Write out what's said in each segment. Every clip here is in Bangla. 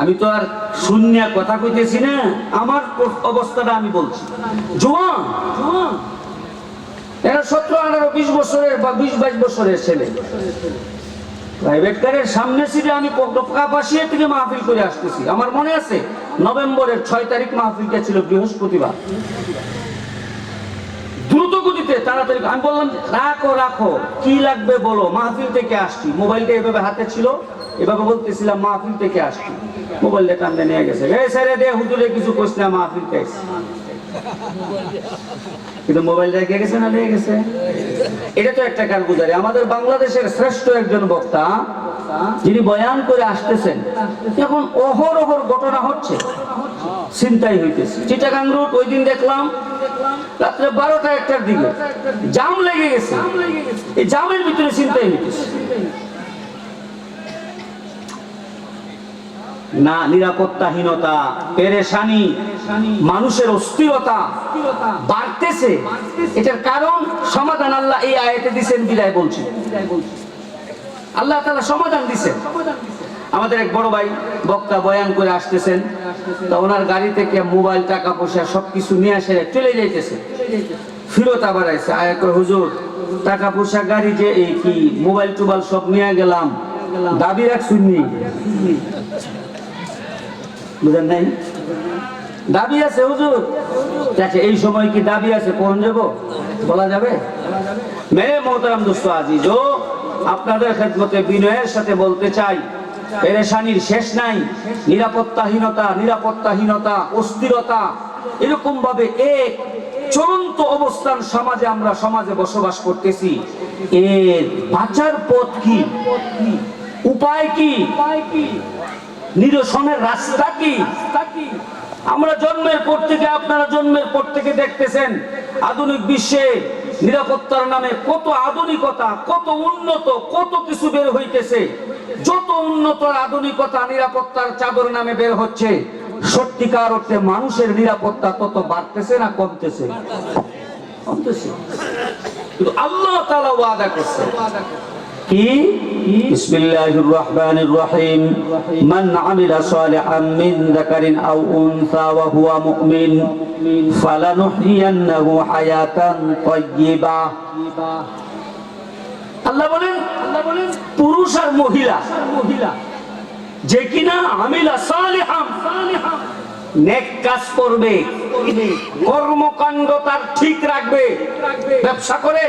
আমি তো আর শূন্য কথা কইতেছি না, আমার অবস্থাটা আমি বলছি। জোয়ান এরা 17, 18, 20 বছরের বা 20-22 বছরের ছেলে, প্রাইভেট কারের সামনে সিটে আমি কাপাসিয়া থেকে মাহফিল করে আসতেছি। আমার মনে আছে নভেম্বরের 6 তারিখ মাহফিলটা ছিল বৃহস্পতিবার। দ্রুত গতিতে তাড়াতাড়ি আমি বললাম রাখো রাখো, কি লাগবে বলো, মাহফিল থেকে আসছি। মোবাইলটা এভাবে হাতে ছিল, এভাবে বলতেছিলাম মাহফিল থেকে আসছি। মোবাইলটা টানতে নিয়ে গেছে, এই স্যারে দে হুজুরে কিছু কইছ না, মাহফিল থেকে কিন্তু মোবাইল রেখে গেছে না, নিয়ে গেছে। এটা তো একটা কারগুজারি। আমাদের বাংলাদেশের শ্রেষ্ঠ একজন বক্তা যিনি বয়ান করে আসতেছেন, এখন অহরহর ঘটনা হচ্ছে, ছিনতাই হইতেছে। চিটাগাং রোড ওই দিন দেখলাম রাত্রে 12টা 1টার দিকে জাম লেগে গেছে, এই জামের ভিতরে ছিনতাই হইতেছে। না, নিরাপত্তাহীনতা, পেরেশানি, মানুষের অস্থিরতা বাড়তেছে। এটার কারণ সমাধান আল্লাহ এই আয়াতে দিবেন বিদায় বলছি। আল্লাহ তাআলা সমাধান দিবেন। আমাদের এক বড় ভাই বক্তা বয়ান করে আসতেছেন, তা ওনার গাড়ি থেকে মোবাইল, টাকা পয়সা সবকিছু নিয়ে আসে চলে যাইতেছে। ফিরত আবার আইছে, আয়া কয় হুজুর টাকা পয়সা গাড়ি যে এই কি মোবাইল টোবাইল সব নিয়ে গেলাম, দাবি রাখছুননি? বুঝেন নাই? দাবি আছে হুজুর। আচ্ছা, এই সময় কি দাবি আছে? কোন যাব বলা যাবে? মেরে মোহতারাম দোস্ত আজিজ, আপনাদের খেদমতে বিনয়ের সাথে বলতে চাই, পেরেশানির শেষ নাই। নিরাপত্তাহীনতা, অস্থিরতা, এরকম ভাবে এক চূড়ান্ত অবস্থান সমাজে বসবাস করতেছি। এর বাঁচার পথ কি, উপায় কি, নিরসনের রাস্তা কি? আমরা জন্মের পর থেকে, আপনারা জন্মের পর থেকে দেখতেছেন আধুনিক বিশ্বে নিরাপত্তার নামে কত আধুনিকতা, কত উন্নত, কত কিছু বের হইতেছে। যত উন্নত আধুনিকতা নিরাপত্তার চাদর নামে বের হচ্ছে, সত্যিকার অর্থে মানুষের নিরাপত্তা তত বাড়তেছে না কমতেছে? কমতেছে। কিন্তু আল্লাহ তাআলা ওয়াদা করছে কি? বিসমিল্লাহির রহমানির রহিম, মান আমিলা সালিহাম মিন যাকারিন আও উনসা ওয়া হুয়া মুমিন ফালানুহইয়ান্নাহু হায়াতান তাইয়্যিবা। আল্লাহ বলেন পুরুষ আর মহিলা যে কিনা আমিলা সালিহাম, নেক কাজ করবে, কর্মকাণ্ড তার ঠিক রাখবে, ব্যবসা করে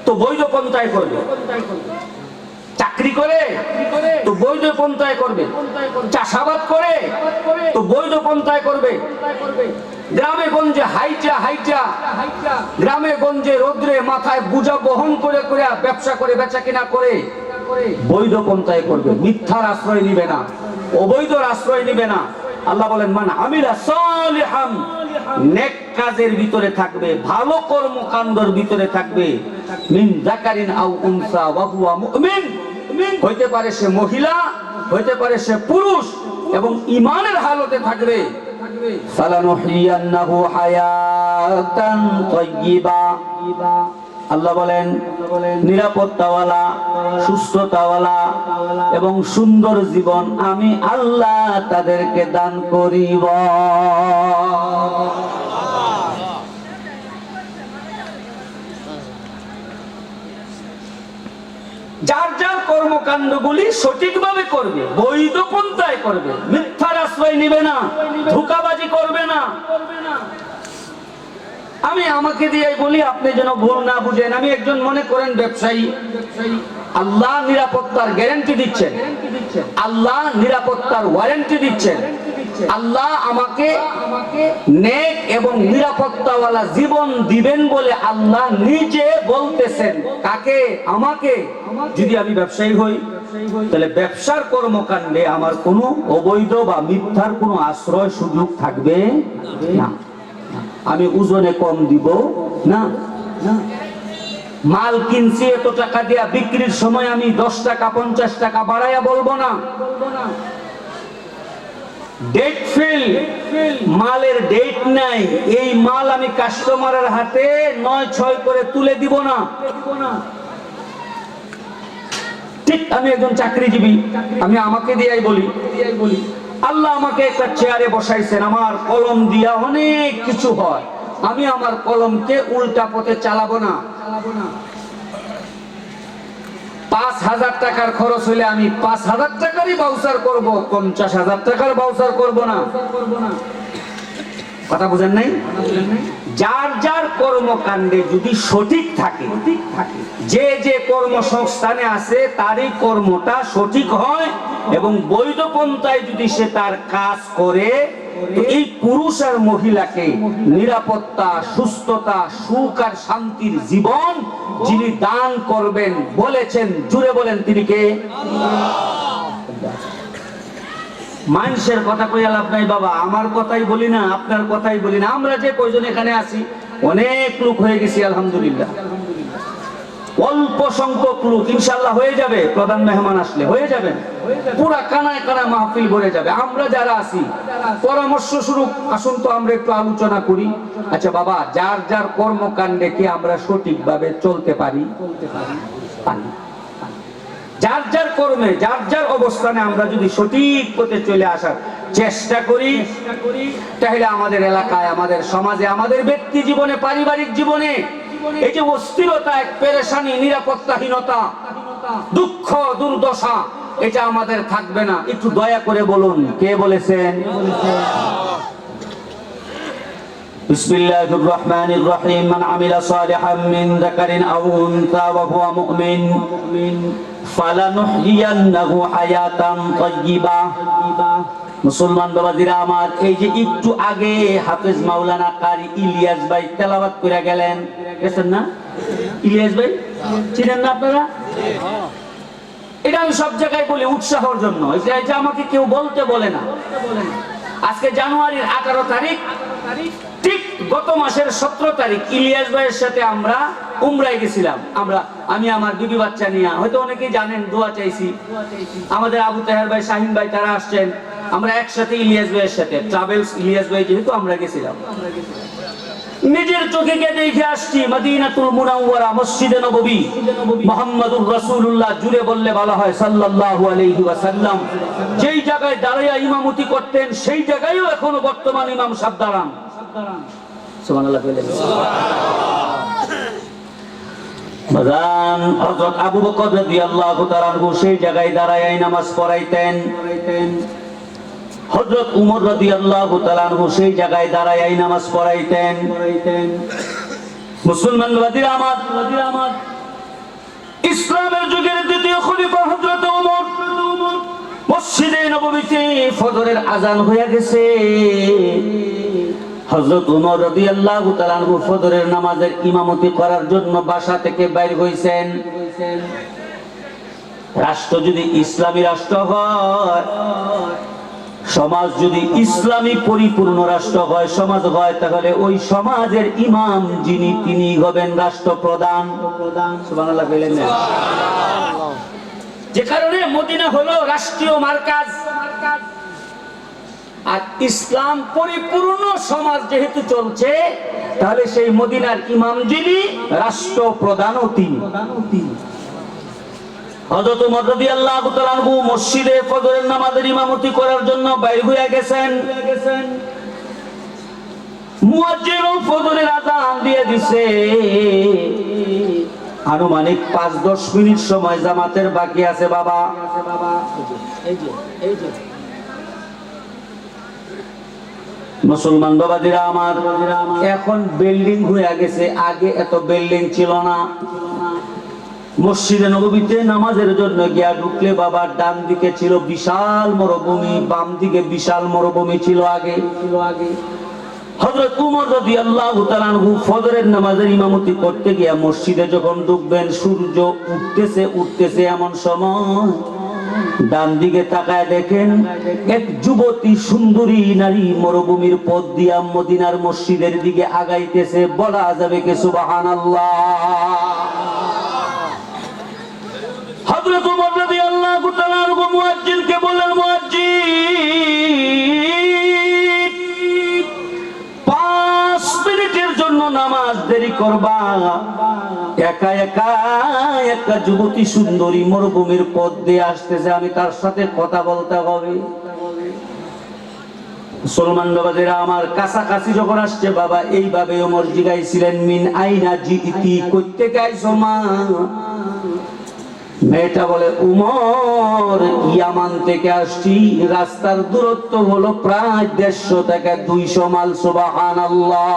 তো বৈধ পন্থায় করবে, চাকরি করে তো বৈধ পন্থায় করবে, চাষাবাদ করে তো বৈধ পন্থায় করবে, গ্রামে গঞ্জে হাইটা গ্রামে গঞ্জে রোদ্রে মাথায় বোঝা বহন করে ব্যবসা করে, বেচা কিনা করে বৈধ পন্থায় করবে। মিথ্যার আশ্রয় নিবে না, অবৈধর আশ্রয় নিবে না। আল্লাহ বলেন মান আমিলা সালিহাম, নেক কাজের ভিতরে থাকবে, ভালো কর্মকাণ্ডের ভিতরে থাকবে, মিন যাকারিন আও উনসা ওয়া হুয়া মুমিন, হইতে পারে সে মহিলা, হইতে পারে সে পুরুষ, এবং ঈমানের হালতে থাকবে। ফালানুহইয়ান্নাহু হায়াতান তাইয়্যিবা। আল্লাহ বলেন নিরাপত্তাওয়ালা, সুস্থতাওয়ালা এবং সুন্দর জীবন আমি আল্লাহ তাদেরকে দান করিব। যার যার কর্মকাণ্ডগুলি সঠিকভাবে করবে, বৈধ পন্থায় করবে, মিথ্যার আশ্রয় নিবে না, ধোঁকাবাজি করবে না। আমি আমাকে দিয়ে বলি, আপনি যেন ভুল না বুঝেন, আমি একজন মনে করেন ব্যবসায়ী, আল্লাহ নিরাপত্তার গ্যারান্টি দিচ্ছেন, আল্লাহ নিরাপত্তার ওয়ারেন্টি দিচ্ছেন, আল্লাহ আমাকে নেক এবং নিরাপত্তাওয়ালা জীবন দিবেন বলে আল্লাহ নিজে বলতেছেন। কাকে? আমাকে। যদি আমি ব্যবসায়ী হই, তাহলে ব্যবসার কর্মকাণ্ডে আমার কোনো অবৈধ বা মিথ্যার কোনো আশ্রয় সুযোগ থাকবে না। আমি ওজনে কম দিব না। মাল কিনছি এত টাকা দিয়া, বিক্রির সময় আমি 10 টাকা 50 টাকা বাড়াইয়া বলবো না। ডেট ফেল, মালের ডেট নাই, এই মাল আমি কাস্টমারের হাতে 9-6 করে তুলে দিব না। ঠিক আমি একজন চাকরিজীবী, আমি আমাকে দিয়েই বলি, আল্লাহ আমাকে একটা চেয়ারে বসাইছেন, আমার কলম দিয়া অনেক কিছু হয়, আমি আমার কলমকে উল্টা পথে চালাবো না। 5,000 টাকার খরচ হলে আমি 5,000 টাকারই বাউচার করব, 50,000 টাকার বাউচার করব না। কথা বুঝেন নাই? যার যার কর্মকাণ্ডে যদি সঠিক থাকে, যে যে কর্মসংস্থানে আছে তারই কর্মটা সঠিক হয় এবং বৈধ পন্থায় যদি সে তার কাজ করে, এই পুরুষ আর মহিলাকে নিরাপত্তা, সুস্থতা, সুখ আর শান্তির জীবন যিনি দান করবেন বলেছেন, জুড়ে বলেন তিনি কে? মানুষের কথা কই লাভ নাই বাবা, আমার কথাই বলি না, আপনার কথাই বলি না। আমরা যে কয়জন এখানে আছি অনেক লোক হয়ে গেছি আলহামদুলিল্লাহ। অল্প সংখ্যক লোক ইনশাআল্লাহ হয়ে যাবে, প্রধান মেহমান আসলে হয়ে যাবেন, পুরা কানায় কানায় মাহফিল ভরে যাবে। আমরা যারা আছি পরামর্শ স্বরূপ আসুন তো আমরা একটু আলোচনা করি। আচ্ছা বাবা, যার যার কর্মকাণ্ডে কি আমরা সঠিকভাবে চলতে পারি? যার যার কর্মে, যার যার অবস্থানে আমরা যদি সঠিক পথে চলে আসার চেষ্টা করি, তাহলে আমাদের এলাকায়, আমাদের সমাজে, আমাদের ব্যক্তি জীবনে, পারিবারিক জীবনে এই যে অস্থিরতা, এক পেরেশানি, নিরাপত্তাহীনতা, দুঃখ, দুর্দশা, এটা আমাদের থাকবে না। একটু দয়া করে বলুন, কে বলেছেন? বিসমিল্লাহির রহমানির রহিম। মান আমিলা সালিহান মিন যাকারিন আও উনসা ওয়া হুয়া মুমিন ফালানুহইয়ান্নাহু হায়াতান তাইয়্যিবা। মুসলমান বাবাজিরা আমার, এই যে একটু আগে হাফেজ মাওলানা কারি ইলিয়াস ভাই তেলাওয়াত করে গেলেন, গেছেন না? ইলিয়াস ভাই চিনেন না আপনারা? এটা আমি সব জায়গায় বলি উৎসাহের জন্য, এটা আমাকে কেউ বলতে বলে না। আজকে জানুয়ারির 18 তারিখ, ঠিক গত মাসের 17 তারিখ ইলিয়াস ভাইয়ের সাথে আমরা উমরায় গেছিলাম। আমি আমার বিবি বাচ্চা নিয়ে, হয়তো অনেকেই জানেন, দোয়া চাইছি। আমাদের আবু তাহের ভাই, শাহিন ভাই তারা আসছেন, আমরা একসাথে ইলিয়াস ভাইয়ের সাথে ট্রাভেলস ইলিয়াস ভাই যেহেতু আমরা গেছিলাম। নিজের চোখে গিয়ে দেখে আসছি মদিনাতুল মুনাওয়ারা, মসজিদে নববী, মুহাম্মদুর রাসূলুল্লাহ, জুড়ে বললে ভালো হয় সাল্লাল্লাহু আলাইহি ওয়াসাল্লাম যেই জায়গায় দাঁড়িয়ে ইমামতি করতেন, সেই জায়গায়ও এখনো বর্তমান ইমাম সাহেব দাঁড়ান। সুবহানাল্লাহ বলেন। বাজান হযরত আবু বকর রাদিয়াল্লাহু তাআলা আনহু সেই জায়গায় দাঁড়ায় নামাজ পড়াইতেন। হযরত উমর রাদিয়াল্লাহু তাআলা আনহু সেই জায়গায় দাঁড়ায় নামাজ পড়াইতেন। মুসলমান বাবাজিরা আমার, ইসলামের যুগের দ্বিতীয় খলিফা হযরত উমর, মসজিদে নববীতে ফজরের আযান হয়ে গেছে। হযরত উমর রাদিয়াল্লাহু তাআলা আনহু ফজরের নামাজের ইমামতি করার জন্য বাসা থেকে বাইর হইছেন। রাষ্ট্র যদি ইসলামী রাষ্ট্র হয়, সমাজ যদি ইসলামী পরিপূর্ণ রাষ্ট্র হয়, সমাজ হয়, তাহলে ওই সমাজের ইমাম যিনি, তিনি হবেন রাষ্ট্রপ্রধান। সুবহানাল্লাহ বলেন না? যে কারণে মদিনা হলো রাষ্ট্রীয় মার্কাজ, আর ইসলাম পরিপূর্ণ সমাজ যেহেতু চলছে, তাহলে সেই মদিনার ইমাম যিনি, রাষ্ট্রপ্রধানও তিনি। হযরত উমর রাদিয়াল্লাহু তাআলা আনহু মসজিদে ফজরের নামাজের ইমামতি করার জন্য বাইর হয়ে গেছেন। মুয়াজ্জিনও ফজরের আযান দিয়ে দিছে। আনুমানিক 5-10 মিনিট সময় জামাতের বাকি আছে বাবা। মুসলমান বাবাজিরা আমার, এখন বিল্ডিং হয়ে গেছে, আগে এত বিল্ডিং ছিল না। মসজিদে নববীতে নামাজের জন্য গিয়া ঢুকলে বাবা ডান দিকে ছিল বিশাল মরুভূমি, বাম দিকে বিশাল মরুভূমি ছিল আগে। হযরত উমর রাদিয়াল্লাহু তাআলা আনহু ফজরের নামাজের ইমামতি করতে গিয়া মসজিদে যখন ঢুকবেন, সূর্য উঠতেছে এমন সময় ডান দিকে তাকায় দেখেন এক যুবতী সুন্দরী নারী মরুভূমির পথ দিয়া মদিনার মসজিদের দিকে আগাইতেছে। বলা যাবে কি সুবহানাল্লাহ? হযরত উমর রাদিয়াল্লাহু তাআলা আনহু মুয়াজ্জিনকে বললেন, মুয়াজ্জিন 5 মিনিটের জন্য নামাজ দেরি করবা। একা একা একটা যুবতী সুন্দরী মরুভূমির পথ দিয়ে আসতেছে, আমি তার সাথে কথা বলতে হবে। মুসলমান বাবাদেরা আমার, কাছাকাছি যখন আসছে বাবা এইভাবে ওমর জিগাইছিলেন, মিন আইনা জিইতি, কইতে গাইছো মা? মেয়েটা বলে, উমর ইয়ামান থেকে আসছি, রাস্তার দূরত্ব হলো প্রায় 150 থেকে 200 মাইল। সুবহানাল্লাহ।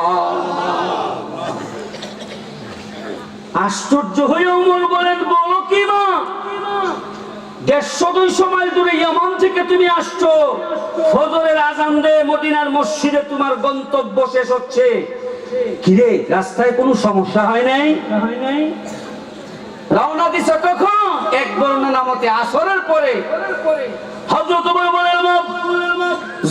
আশ্চর্য হয়ে উমর বলেন, বলো কি মা, 150-200 মাইল দূরে ইয়ামান থেকে তুমি আসছো, ফজরের আযান দিয়ে মদিনার মসজিদে তোমার গন্তব্য শেষ হচ্ছে, কিরে রাস্তায় কোনো সমস্যা হয় নাই? রওনা দিছ কখন? এক বর্ণনা মতে আসরের পরে। হযরত ওমর বলেন,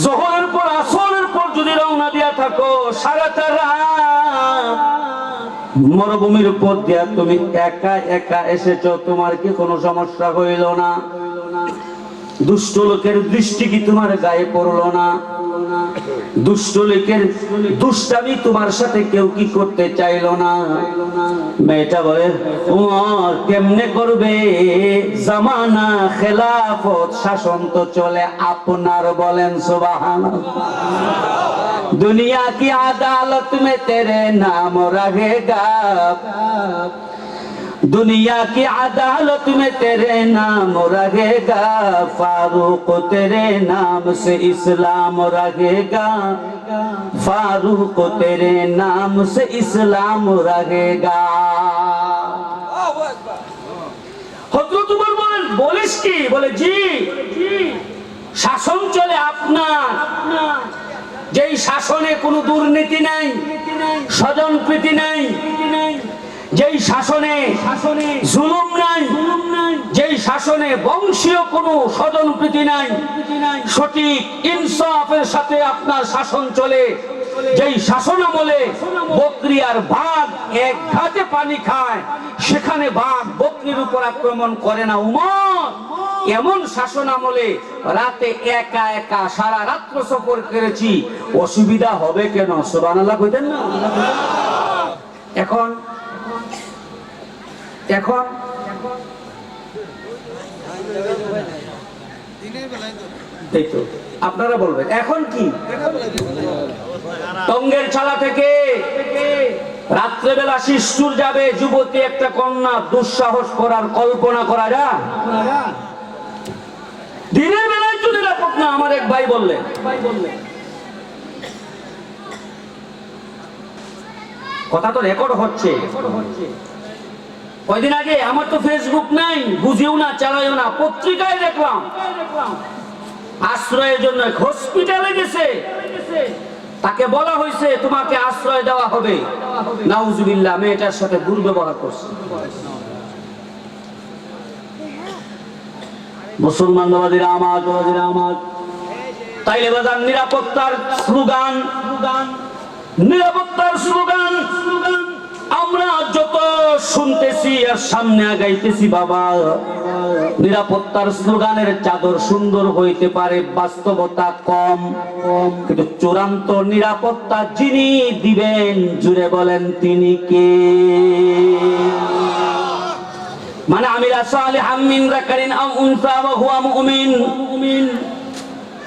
যোহরের পর আসরের পর যদি রওনা দিয়া থাকো, সারাটা রাত মরুভূমির পথ দিয়া তুমি একা একা এসেছো, তোমার কি কোনো সমস্যা হইল না? দুষ্ট লোকের দৃষ্টি কি তোমার গায়ে পড়লো না? দুষ্ট লোকের দুষ্টামি তোমার সাথে কেউ কি করতে চাইলো না? মেয়েটা বলে, ওমর কেমনে করবে, জামানা খেলাফত, শাসন তো চলে আপনার। বলেন সুবহানাল্লাহ। दुनिया की अदालत में तेरे नाम रहेगा, दुनिया की अदालत में तेरे नाम रहेगा, फारूक तेरे नाम से इस्लाम रहेगा, फारूक तेरे नाम से इस्लाम रहेगा। হযরত ওমর বলেন, বলিস কি? বলে, জি, শাসন চলে আপনার, যেই শাসনে কোনো দুর্নীতি নাই, স্বজন প্রীতি নাই, যেই শাসনে জুলুম নাই, যেই শাসনে বংশীয় কোনো স্বজন প্রীতি নাই, সঠিক ইনসাফের সাথে আপনার শাসন চলে, যেই শাসন আমলে বকরি আর বাঘ এক ঘাটে পানি খায়, সেখানে বাঘ বকরির উপর আক্রমণ করে না। উমর এমন শাসন আমলে রাতে একা একা সারা রাত্র সফর করেছি, অসুবিধা হবে কেন? সুবহানাল্লাহ কইতেন না? এখন এখন দেখো আপনারা বলবেন এখন কি? টঙ্গের ছালা থেকে রাত্রেবেলা শিশুর যাবে, যুবতী একটা কন্যা, দুঃসাহস করার কল্পনা করা যায়? দিনের বেলায় তো নিরাপদ না। আমার এক ভাই বললেন, কথা তো রেকর্ড হচ্ছে। কয়দিন আগে, আমার তো ফেসবুক নাই, বুঝিও না, চালাইও না, পত্রিকায় দেখলাম আশ্রয়ের জন্য হসপিটালে গেছে, তাকে বলা হয়েছে তোমাকে আশ্রয় দেওয়া হবে, নাউজুবিল্লাহ, মেয়েটার সাথে দুর্ব্যবহার করছে। মুসলমান বাবাজিরা আমার, তাইলে বাজার নিরাপত্তার স্লোগান, নিরাপত্তার স্লোগান আমরা যত শুনতেছি আর সামনে আগাইতেছি বাবা, নিরাপত্তার স্লোগানের চাদর সুন্দর হইতে পারে, বাস্তবতা কম, কিন্তু চূড়ান্ত নিরাপত্তা যিনি দিবেন, জুড়ে বলেন তিনি কে? মানে আমিলা সালিহাম মিন যাকারিন আও উনসা ওয়া হুয়া মুমিন।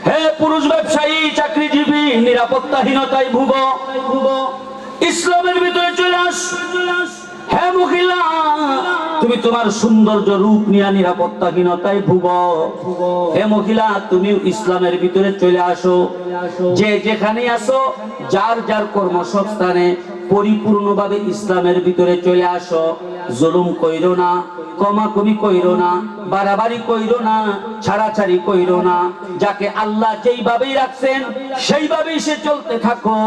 হে পুরুষ ব্যবসায়ী, চাকরিজীবী, নিরাপত্তাহীনতায় ভুগ, ইসলামের ভিতরে চলে আস। হে মহিলা, তুমি তোমার সৌন্দর্য রূপ নিয়ে নিরাপত্তাহীনতায় ভুগ। হে মহিলা, তুমি ইসলামের ভিতরে চলে আসো। যে যেখানে আসো, যার যার কর্মসংস্থানে পরিপূর্ণভাবে ইসলামের ভিতরে চলে আসো। জুলুম কইরো না, কমাকমি কইরো না, বাড়াবাড়ি কইরো না, ছাড়াছাড়ি কইরো না। যাকে আল্লাহ যেইভাবেই রাখছেন সেইভাবেই সে চলতে থাকো।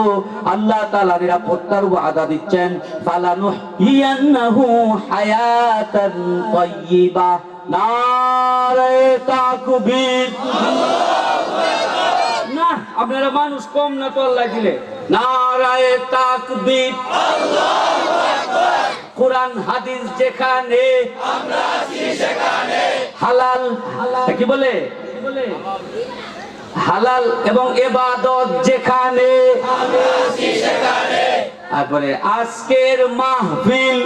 আল্লাহ তাআলা নিরাপত্তার ওয়াদা দিচ্ছেন, ফালানুহইয়ান্নাহু হায়াতান তাইয়্যিবা। নারে তাকবীর। না, আপনারা মানুষ কম না তো আল্লাহ দিলে। নারায়ে তাকবীর। আল্লাহু আকবার। কোরআন হাদিস যেখানে, আমরা আছি সেখানে। হালাল, কি বলে? হালাল এবং ইবাদত যেখানে, আমরা আছি সেখানে। তারপরে আজকের মাহফিল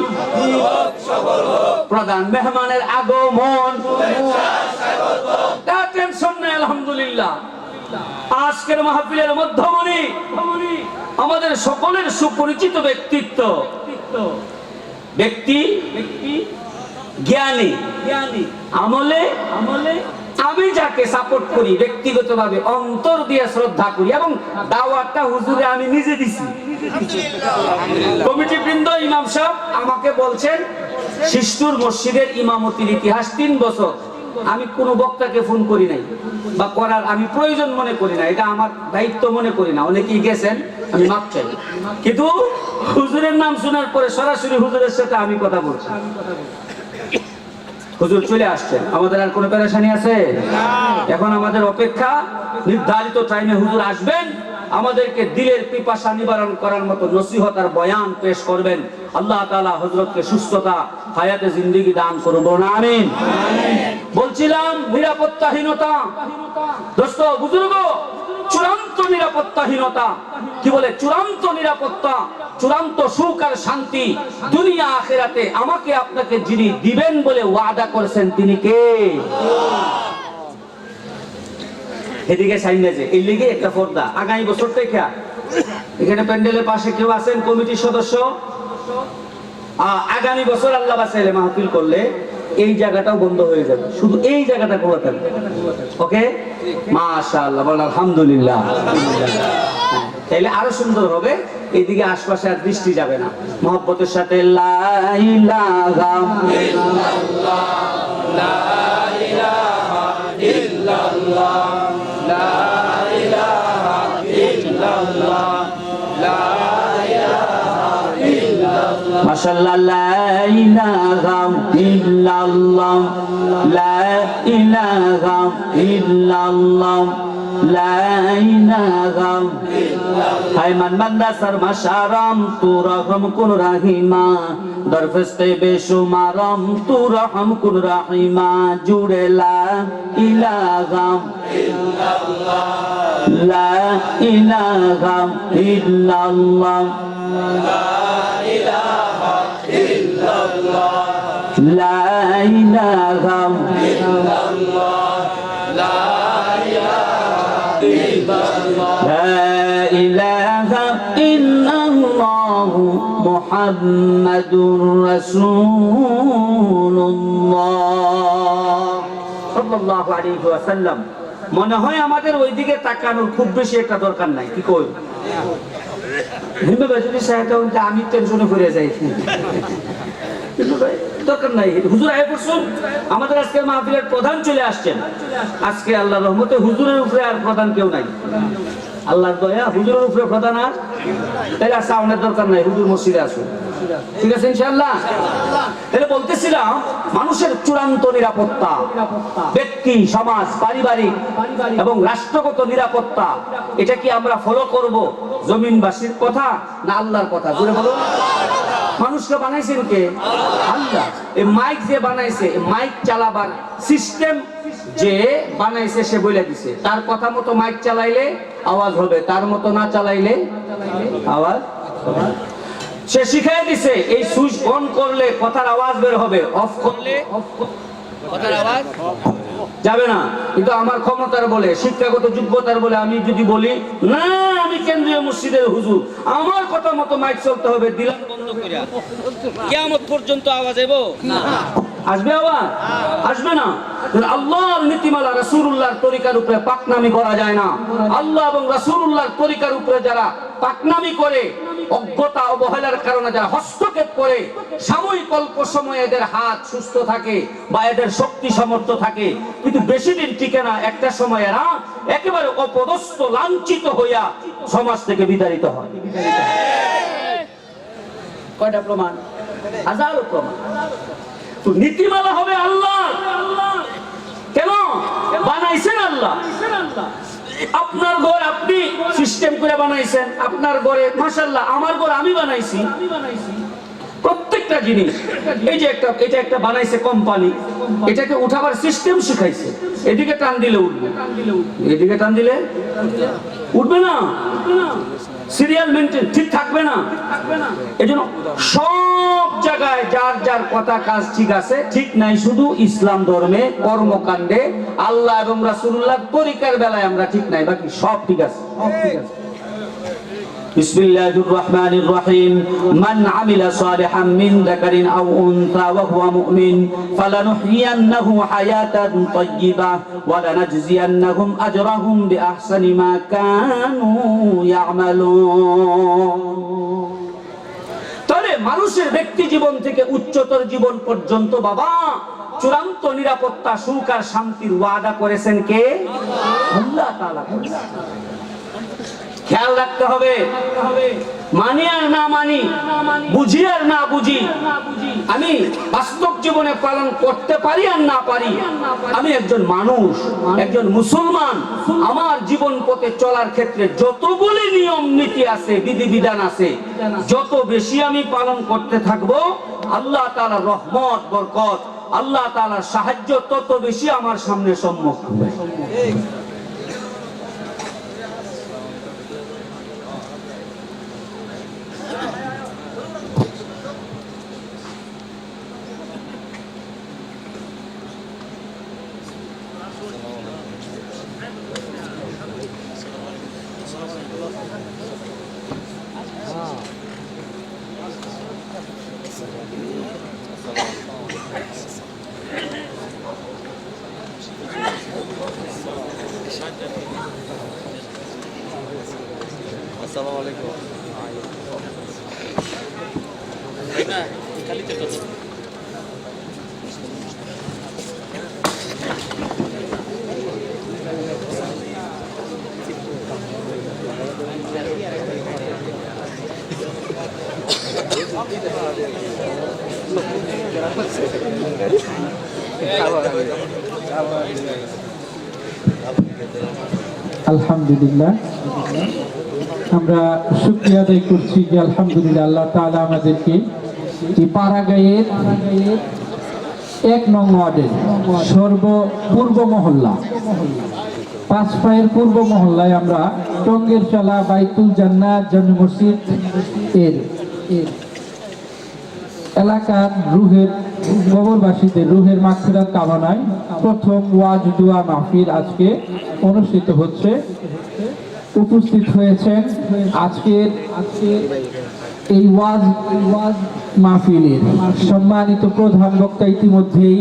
প্রধান মেহমানের আগমন, টেনশন নাই আলহামদুলিল্লাহ। আজকের মাহফিলের মধ্যমণি আমাদের সকলের সুপরিচিত ব্যক্তিত্ব, ব্যক্তি জ্ঞানী, আমলে আমি যাকে সাপোর্ট করি ব্যক্তিগতভাবে অন্তর দিয়ে শ্রদ্ধা করি, এবং দাওয়াতটা হুজুরে আমি নিজে দিছি। কমিটি বৃন্দ, ইমাম সাহেব আমাকে বলছেন শিষ্টুর মসজিদের ইমামতির ইতিহাস 3 বছর আমি কোনো বক্তাকে ফোন করি নাই, বা করার আমি প্রয়োজন মনে করি না, এটা আমার দায়িত্ব মনে করি না। অনেকেই গেছেন, আমি মাপ চাই, কিন্তু হুজুরের নাম শোনার পরে সরাসরি হুজুরের সাথে আমি কথা বলছি। হুজুর চলে আসছেন, আমাদের আর কোনো পেরেশানি আছে? এখন আমাদের অপেক্ষা নির্ধারিত টাইমে হুজুর আসবেন, আমাদেরকে দিলের পিপাসা নিবারণ করার মতো নসিহত আর বয়ান পেশ করবেন। আল্লাহ তাআলা হযরতকে সুস্থতা হায়াতে জিন্দেগি দান করুন, আমিন। বলছিলাম নিরাপত্তাহীনতা, দোস্ত বুজুর্গ, চূড়ান্ত নিরাপত্তাহীনতা। কি বলে? চূড়ান্ত নিরাপত্তা, চূড়ান্ত সুখ আর শান্তি দুনিয়া আখিরাতে আমাকে আপনাকে যিনি দিবেন বলে ওয়াদা করেছেন তিনি কে? এদিকে সাইনে যে এই লিগে একটা পর্দা আগামী বছর থেকে এখানে প্যান্ডেলের পাশে কেউ আছেন কমিটির সদস্য, আগামী বছর আল্লাহ বাসাইলে মাহফিল করলে এই জায়গাটাও বন্ধ হয়ে যাবে, শুধু এই জায়গাটা খোলা থাকবে। ওকে, মাশাআল্লাহ, বল আলহামদুলিল্লাহ। তাইলে আরো সুন্দর হবে, এইদিকে আশপাশে আর দৃষ্টি যাবে না। মহব্বতের সাথে লা ইলাহা ইল্লাল্লাহ, লা ইলাহা ইল্লাল্লাহ, লা ইলাহা ইল্লাল্লাহ, লা ইলাহা ইল্লাল্লাহ, মাশাআল্লাহ, লা ইলাহা ইল্লাল্লাহ, লা ইলাহা ইল্লাল্লাহ, লা ইলাহা ইল্লাল্লাহ। হায় মান বান্দা সরমাশারাম তু রহম কুন রাহিমা, দরফস্তে বেশুমারম তু রহম কুন রাহিমা, জুড়ে লা ইলাহা ইল্লাল্লাহ, লা ইলাহা ইল্লাল্লাহ, লা ইলাহা ইল্লাল্লাহ, লা ইলাহা ইল্লাল্লাহ, লা ইলাহা ইল্লাল্লাহ মুহাম্মাদুর রাসূলুল্লাহ সাল্লাল্লাহু আলাইহি ওয়াসাল্লাম। মনে হয় আমাদের ওইদিকে তাকানোর খুব বেশি একটা দরকার নাই, কি কই? আমি টেনশনে পড়ে যাই, দরকার নাই। হুজুর আয় করছেন, আমাদের আজকে মাহফিলের প্রধান চলে আসছেন। আজকে আল্লাহর রহমতে হুজুরের উপরে আর প্রধান কেউ নাই, আল্লাহর দয়া হুজুরের উপরে প্রধান আর তাহলে সাউন্ডের দরকার নাই, হুজুর মসজিদে আসুন, ঠিক আছে ইনশাআল্লাহ। তাহলে বলতেছিলাম মানুষের চূড়ান্ত নিরাপত্তা, ব্যক্তি, সমাজ, পারিবারিক এবং রাষ্ট্রগত নিরাপত্তা, এটা কি আমরা ফলো করব জমিনবাসীর কথা না আল্লাহর কথা? জোরে বলুন। মানুষকে বানাইছেন কে? আল্লাহ। এই মাইক যে বানাইছে, মাইক চালাবার সিস্টেম যে বানাইছে সে বলে দিছে, তার কথা মতো মাইক চালাইলে আওয়াজ হবে, তার মতো না চালাইলে আওয়াজ হবে। সে শিখাই দিছে এই সুইচ অন করলে কথার আওয়াজ বের হবে, অফ করলে কথার আওয়াজ যাবে না। কিন্তু আমার ক্ষমতার বলে, শিক্ষাগত যোগ্যতার বলে আমি যদি বলি না আমি কেন্দ্রীয় মসজিদের হুজুর, আমার কথা মতো মাইক চলতে হবে, দিলাম বন্ধ করে, কিয়ামত পর্যন্ত আওয়াজ এবো না, আসবে আওয়াজ? আসবে না। আল্লাহর নীতিমালা রাসূলুল্লাহর তরিকার উপরে পাকনামি করা যায় না। আল্লাহ এবং রাসূলুল্লাহর তরিকার উপরে যারা পাকনামি করে, অজ্ঞতা অবহেলার কারণে যারা হস্তক্ষেপ করে, সাময়িক অল্প সময়ে এদের হাত সুস্থ থাকে বা এদের শক্তি সামর্থ্য থাকে, কিন্তু বেশি দিন টিকে না। একটা সময় এরা একেবারে অপদস্থ, লাঞ্ছিত হইয়া সমাজ থেকে বিতাড়িত হয়। কয়টা প্রমাণ? হাজারো প্রমাণ। নীতিমালা হবে আল্লাহ। কেন বানাইছেন আল্লাহ? আপনার ঘর আপনি সিস্টেম করে বানাইছেন, আপনার ঘরে মাশাআল্লাহ, আমার ঘর আমি বানাইছি। প্রত্যেক একটা জিনিস, এই যে এটা একটা বানাইছে কোম্পানি, এটাকে উঠাবার সিস্টেম শিখাইছে। এদিকে টান দিলে উঠবে, এদিকে টান দিলে উঠবে না, সিরিয়াল মেনটেন ঠিক থাকবে না। এজন্য সব জায়গায় যার যার কথা কাজ ঠিক আছে, ঠিক নাই শুধু ইসলাম ধর্মে কর্মকাণ্ডে আল্লাহ এবং রাসূলুল্লাহর তরিকার বেলায় আমরা ঠিক নাই, বাকি সব ঠিক আছে, সব ঠিক আছে। বিসমিল্লাহির রহমানির রহিম। মান আমিলা সালিহাম মিন যাকারিন আও উনসা ওয়া হুয়া মুমিন ফালানুহইয়ান্নাহু হায়াতান তাইয়্যিবা ওয়া লানাজজিয়ান্নাহুম আজরাহুম বিআহসানি মা কানু ইয়ামালুন। তাহলে মানুষের ব্যক্তি জীবন থেকে উচ্চতর জীবন পর্যন্ত বাবা চূড়ান্ত নিরাপত্তা, সুখ আর শান্তির ওয়াদা করেছেন কে? আল্লাহ তাআলা করেছেন। খেয়াল রাখতে হবে, মানি আর না মানি, বুঝি আর না বুঝি, আমি বাস্তব জীবনে পালন করতে পারি আর না পারি, আমি একজন মানুষ, একজন মুসলমান, আমার জীবন পথে চলার ক্ষেত্রে যতগুলি নিয়ম নীতি আছে, বিধিবিধান আছে, যত বেশি আমি পালন করতে থাকবো, আল্লাহ তাআলার রহমত বরকত, আল্লাহ তাআলার সাহায্য তত বেশি আমার সামনে সম্মুখ হবে। আসসালামু আলাইকুম। আলহামদুলিল্লাহ, আমরা শুকরিয়া আদায় করছি যে আলহামদুলিল্লাহ আল্লাহ তাআলা আমাদেরকে এই পাড়াগাঁয়ের ১ নং ওয়ার্ডের পূর্ব মহল্লা, ৫ পায়ের পূর্ব মহল্লায় আমরা টঙ্গের চালা বাইতুল জান্নাত জামে মসজিদ এর এলাকার রুহের কবরবাসীদের রুহের মাগফিরাত কামনায় প্রথম ওয়াজ দোয়া মাহফিল আজকে অনুষ্ঠিত হচ্ছে। উপস্থিত হয়েছেন আজকের এই ওয়াজ মাহফিলের সম্মানিত প্রধান বক্তা ইতিমধ্যেই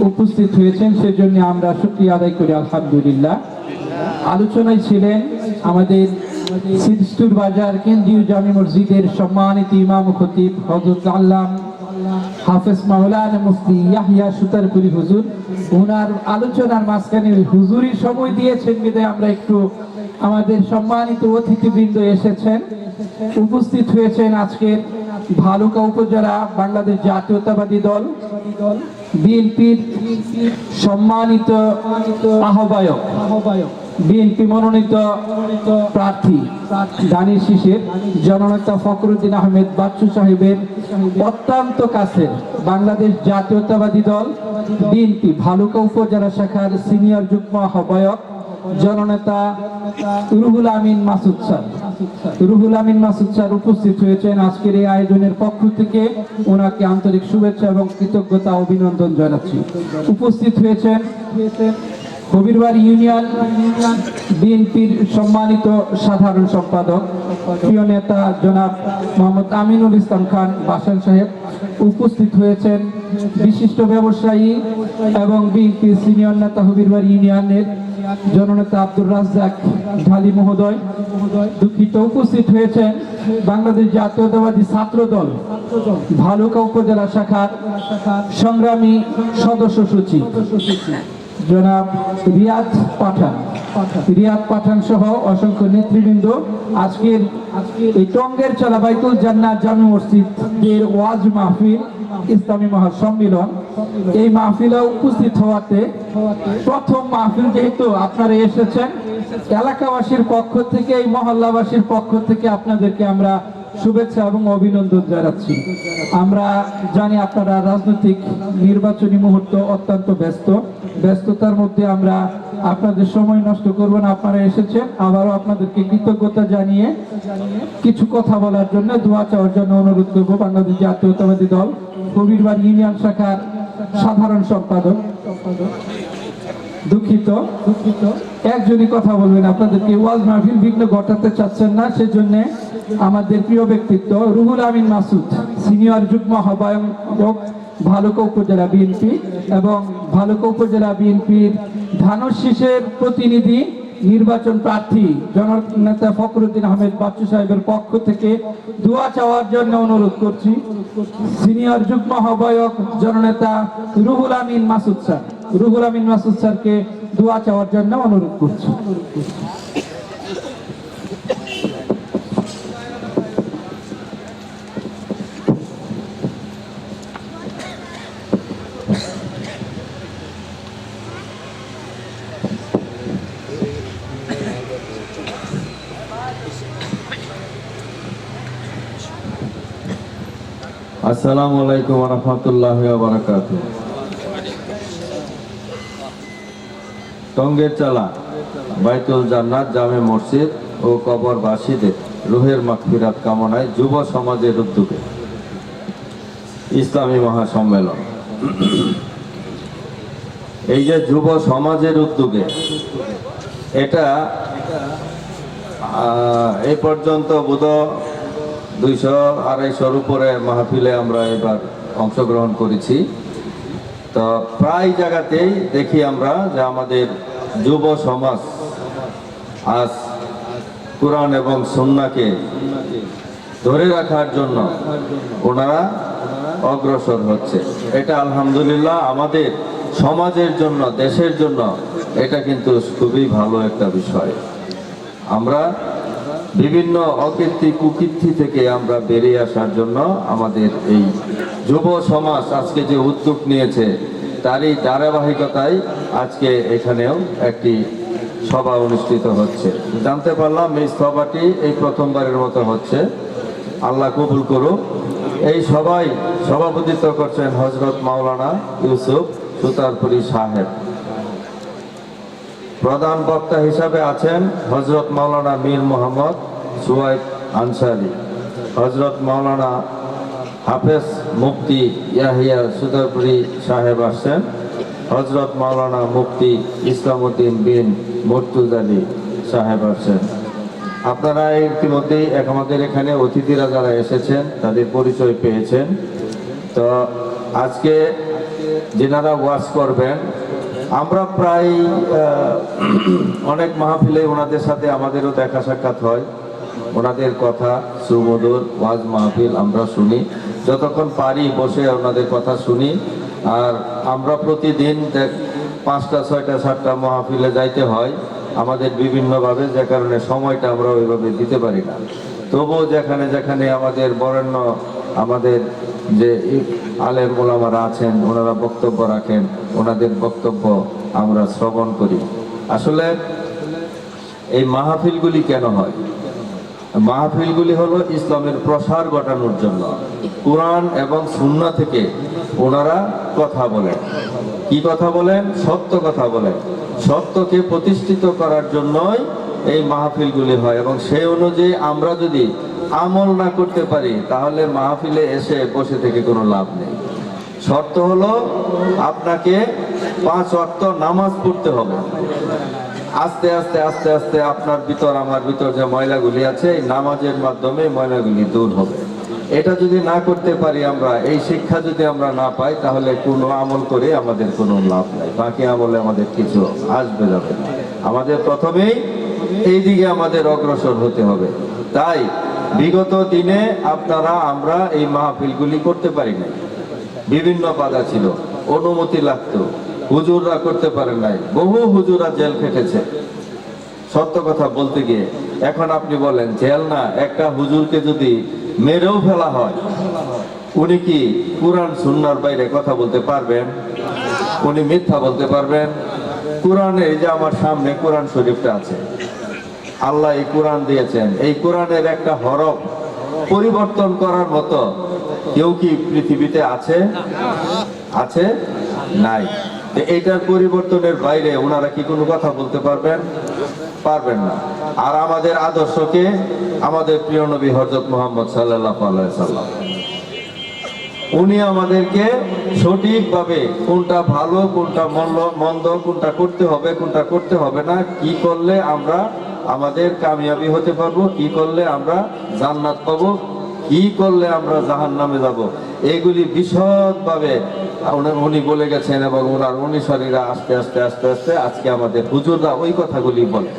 উপস্থিত হয়েছেন, সেজন্য আমরা শুকরিয়া আদায় করি আলহামদুলিল্লাহ। আলোচনায় ছিলেন আমাদের সিদ্ধুর বাজার কেন্দ্রীয় জামে মসজিদের সম্মানিত ইমাম খতিব হযরত আল্লামা হাফেজ মাওলানা মুফতি ইয়াহইয়া সুতারপুরি হুজুর। ওনার আলোচনার মাঝখানে হুজুরি সময় দিয়েছেন বিধায় আমরা একটু আমাদের সম্মানিত অতিথিবৃন্দ এসেছেন, উপস্থিত হয়েছেন আজকের ভালুকা উপজেলা বাংলাদেশ জাতীয়তাবাদী দল বিএনপির সম্মানিত আহ্বায়ক, বিএনপি মনোনীত প্রার্থী ধানের শীষের জননেতা ফখরুদ্দিন আহমেদ বাচ্চু সাহেবের অত্যন্ত কাছের বাংলাদেশ জাতীয়তাবাদী দল বিএনপি ভালুকা উপজেলা শাখার সিনিয়র যুগ্ম আহ্বায়ক জননেতা রুহুল আমিন মাসুদ স্যার উপস্থিত হয়েছেন। আজকের এই আয়োজনের পক্ষ থেকে ওনাকে আন্তরিক শুভেচ্ছা এবং কৃতজ্ঞতা অভিনন্দন জানাচ্ছি। উপস্থিত হয়েছেন কবিরবাড়ি ইউনিয়ন বিএনপির সম্মানিত সাধারণ সম্পাদক প্রিয় নেতা জনাব মোহাম্মদ আমিনুল ইসলাম খান বাসান সাহেব। উপস্থিত হয়েছেন বিশিষ্ট ব্যবসায়ী এবং বিএনপি সিনিয়র নেতা কবিরবাড়ি ইউনিয়নের জননেতা আব্দুর রাজ্জাক ঢালি মহোদয়। দুঃখিত, উপস্থিত হয়েছেন বাংলাদেশ জাতীয়তাবাদী ছাত্র দল ভালুকা উপজেলা শাখার সংগ্রামী সদস্য সচিব জনাব রিয়াদ পাঠান সহ অসংখ্য নেতৃবৃন্দ। আজকের এই টঙ্গের চালা বাইতুল জান্নাত জামে মসজিদের ওয়াজ মাহফিল ইসলামী মহাসম্মেলন, এই মাহফিলে উপস্থিত হওয়াতে প্রথম মাহফিল যেহেতু আপনারা এসেছেন, এলাকাবাসীর পক্ষ থেকে এই মহল্লাবাসীর পক্ষ থেকে আপনাদেরকে আমরা শুভেচ্ছা এবং অভিনন্দন জানাচ্ছি। আমরা জানি আপনারা রাজনৈতিক নির্বাচনী মুহূর্ত অত্যন্ত ব্যস্ততার মধ্যে আমরা আপনাদের সময় নষ্ট করব না। আপনারা এসেছেন, আবারও আপনাদেরকে কৃতজ্ঞতা জানিয়ে কিছু কথা বলার জন্য, দোয়া চাওয়ার জন্য অনুরোধ করব বাংলাদেশ জাতীয়তাবাদী দল কবিরবাড় ইউনিয়ন শাখার সাধারণ সম্পাদক। দুঃখিত, একজনই কথা বলবেন, আপনাদেরকে ওয়াজ মাহফিল বিঘ্ন ঘটাতে চাচ্ছেন না, সেজন্য আমাদের প্রিয় ব্যক্তিত্ব রুহুল আমিন মাসুদ, সিনিয়র যুগ্ম আহ্বায়ক ভালুকা উপজেলা বিএনপি এবং ভালুকা উপজেলা বিএনপির ধানশীষের প্রতিনিধি নির্বাচন প্রার্থী জননেতা ফখরুদ্দিন আহমেদ বাচ্চু সাহেবের পক্ষ থেকে দোয়া চাওয়ার জন্য অনুরোধ করছি। সিনিয়র যুগ্ম আহ্বায়ক জননেতা রুহুল আমিন মাসুদ স্যারকে দোয়া চাওয়ার জন্য অনুরোধ করছি। আসসালামু আলাইকুম ওয়া রাহমাতুল্লাহি ওয়া বারাকাতুহু। টঙ্গের চালা বাইতুল জান্নাত জামে মসজিদ ও কবরবাসীদের রুহের মাগফিরাত কামনায় যুব সমাজের উদ্যোগে ইসলামী মহাসম্মেলন। এই যে যুব সমাজের উদ্যোগে, এটা এই পর্যন্ত বোধহয় 200-250 উপরে মাহফিলে আমরা এবার অংশগ্রহণ করেছি। তো প্রায় জায়গাতেই দেখি আমরা যে আমাদের যুব সমাজ আজ কোরআন এবং সুন্নাহকে ধরে রাখার জন্য ওনারা অগ্রসর হচ্ছে। এটা আলহামদুলিল্লাহ আমাদের সমাজের জন্য, দেশের জন্য এটা কিন্তু খুবই ভালো একটা বিষয়। আমরা বিভিন্ন অকীর্তি কুকীর্তি থেকে আমরা বেরিয়ে আসার জন্য আমাদের এই যুব সমাজ আজকে যে উদ্যোগ নিয়েছে, তারই ধারাবাহিকতায় আজকে এখানেও একটি সভা অনুষ্ঠিত হচ্ছে। জানতে পারলাম এই সভাটি এই প্রথমবারের মতো হচ্ছে, আল্লাহ কবুল করুক। এই সভায় সভাপতিত্ব করছেন হযরত মাওলানা ইউসুফ সুতারপুরি সাহেব। প্রধান বক্তা হিসাবে আছেন হযরত মাওলানা মীর মোহাম্মদ সুয়াইব আনসারী। হযরত মাওলানা হাফেজ মুফতি ইয়াহিয়া সুতারপুরি সাহেব আসছেন। হযরত মাওলানা মুফতি ইসলামউদ্দিন বিন মুর্তুজালি সাহেব আসছেন। আপনারা ইতিমধ্যেই আমাদের এখানে অতিথিরা যারা এসেছেন তাদের পরিচয় পেয়েছেন। তো আজকে যেনারা ওয়াজ করবেন, আমরা প্রায় অনেক মাহফিলে ওনাদের সাথে আমাদেরও দেখা সাক্ষাৎ হয়। ওনাদের কথা সুমধুর ওয়াজ মাহফিল আমরা শুনি, যতক্ষণ পারি বসে ওনাদের কথা শুনি। আর আমরা প্রতিদিন 5টা 6টা 7টা মাহফিলে যাইতে হয় আমাদের বিভিন্নভাবে, যে কারণে সময়টা আমরা ওইভাবে দিতে পারি না। তবুও যেখানে যেখানে আমাদের বরেণ্য আমাদের যে আলেম ওলামারা আছেন, ওনারা বক্তব্য রাখেন, ওনাদের বক্তব্য আমরা শ্রবণ করি। আসলে এই মাহফিলগুলি কেন হয়? মাহফিলগুলি হলো ইসলামের প্রসার ঘটানোর জন্য। কোরআন এবং সুন্নাহ থেকে ওনারা কথা বলেন। কি কথা বলেন? সত্য কথা বলেন। সত্যকে প্রতিষ্ঠিত করার জন্যই এই মাহফিলগুলি হয়, এবং সেই অনুযায়ী আমরা যদি আমল না করতে পারি তাহলে মাহফিলে এসে বসে থেকে কোনো লাভ নেই। শর্ত হলো আপনাকে 5 ওয়াক্ত নামাজ পড়তে হবে। আস্তে আস্তে আস্তে আস্তে আপনার ভিতর আমার ভিতর যে ময়লাগুলি আছে, এই নামাজের মাধ্যমে ময়লাগুলি দূর হবে। এটা যদি না করতে পারি আমরা, এই শিক্ষা যদি আমরা না পাই, তাহলে কোনো আমল করে আমাদের কোনো লাভ নাই। বাকি আমলে আমাদের কিছু আসবে যাবে না। আমাদের প্রথমেই এই দিকে আমাদের অগ্রসর হতে হবে। তাই বিগত দিনে আমরা এই মাহফিলগুলি করতে পারি নাই, বিভিন্ন বাধা ছিল, অনুমতি লাগতো, হুজুররা করতে পারেন নাই, বহু হুজুরা জেল খেটেছে সত্য কথা বলতে গিয়ে। এখন আপনি বলেন, জেল না, একটা হুজুরকে যদি মেরেও ফেলা হয়, উনি কি কোরআন সুন্নাহর বাইরে কথা বলতে পারবেন? উনি মিথ্যা বলতে পারবেন? কোরআনে, এই যে আমার সামনে কোরআন শরীফটা আছে, আল্লাহ এই কোরআন দিয়েছেন, এই কোরআনের একটা হরফ পরিবর্তন করার মতো কেউ কি পৃথিবীতে আছে? আছে? নাই। তো এইটার পরিবর্তনের বাইরে ওনারা কি কোনো কথা বলতে পারবেন? পারবেন না। আর আমাদের আদর্শকে আমাদের প্রিয় নবী হযরত মুহাম্মদ সাল্লাল্লাহু আলাইহি সাল্লাম, উনি আমাদেরকে সঠিকভাবে কোনটা ভালো, কোনটা মন্দ, কোনটা করতে হবে, কোনটা করতে হবে না, কি করলে আমরা আমাদের কামিয়াবি হতে পারবো, কি করলে আমরা জান্নাত পাবো, কি করলে আমরা জাহান্নামে যাব, এগুলি বিশদভাবে উনি বলে গেছেন। এবং ওনার অনুসারীরা আস্তে আস্তে আস্তে আস্তে আজকে আমাদের হুজুররা ওই কথাগুলি বলে,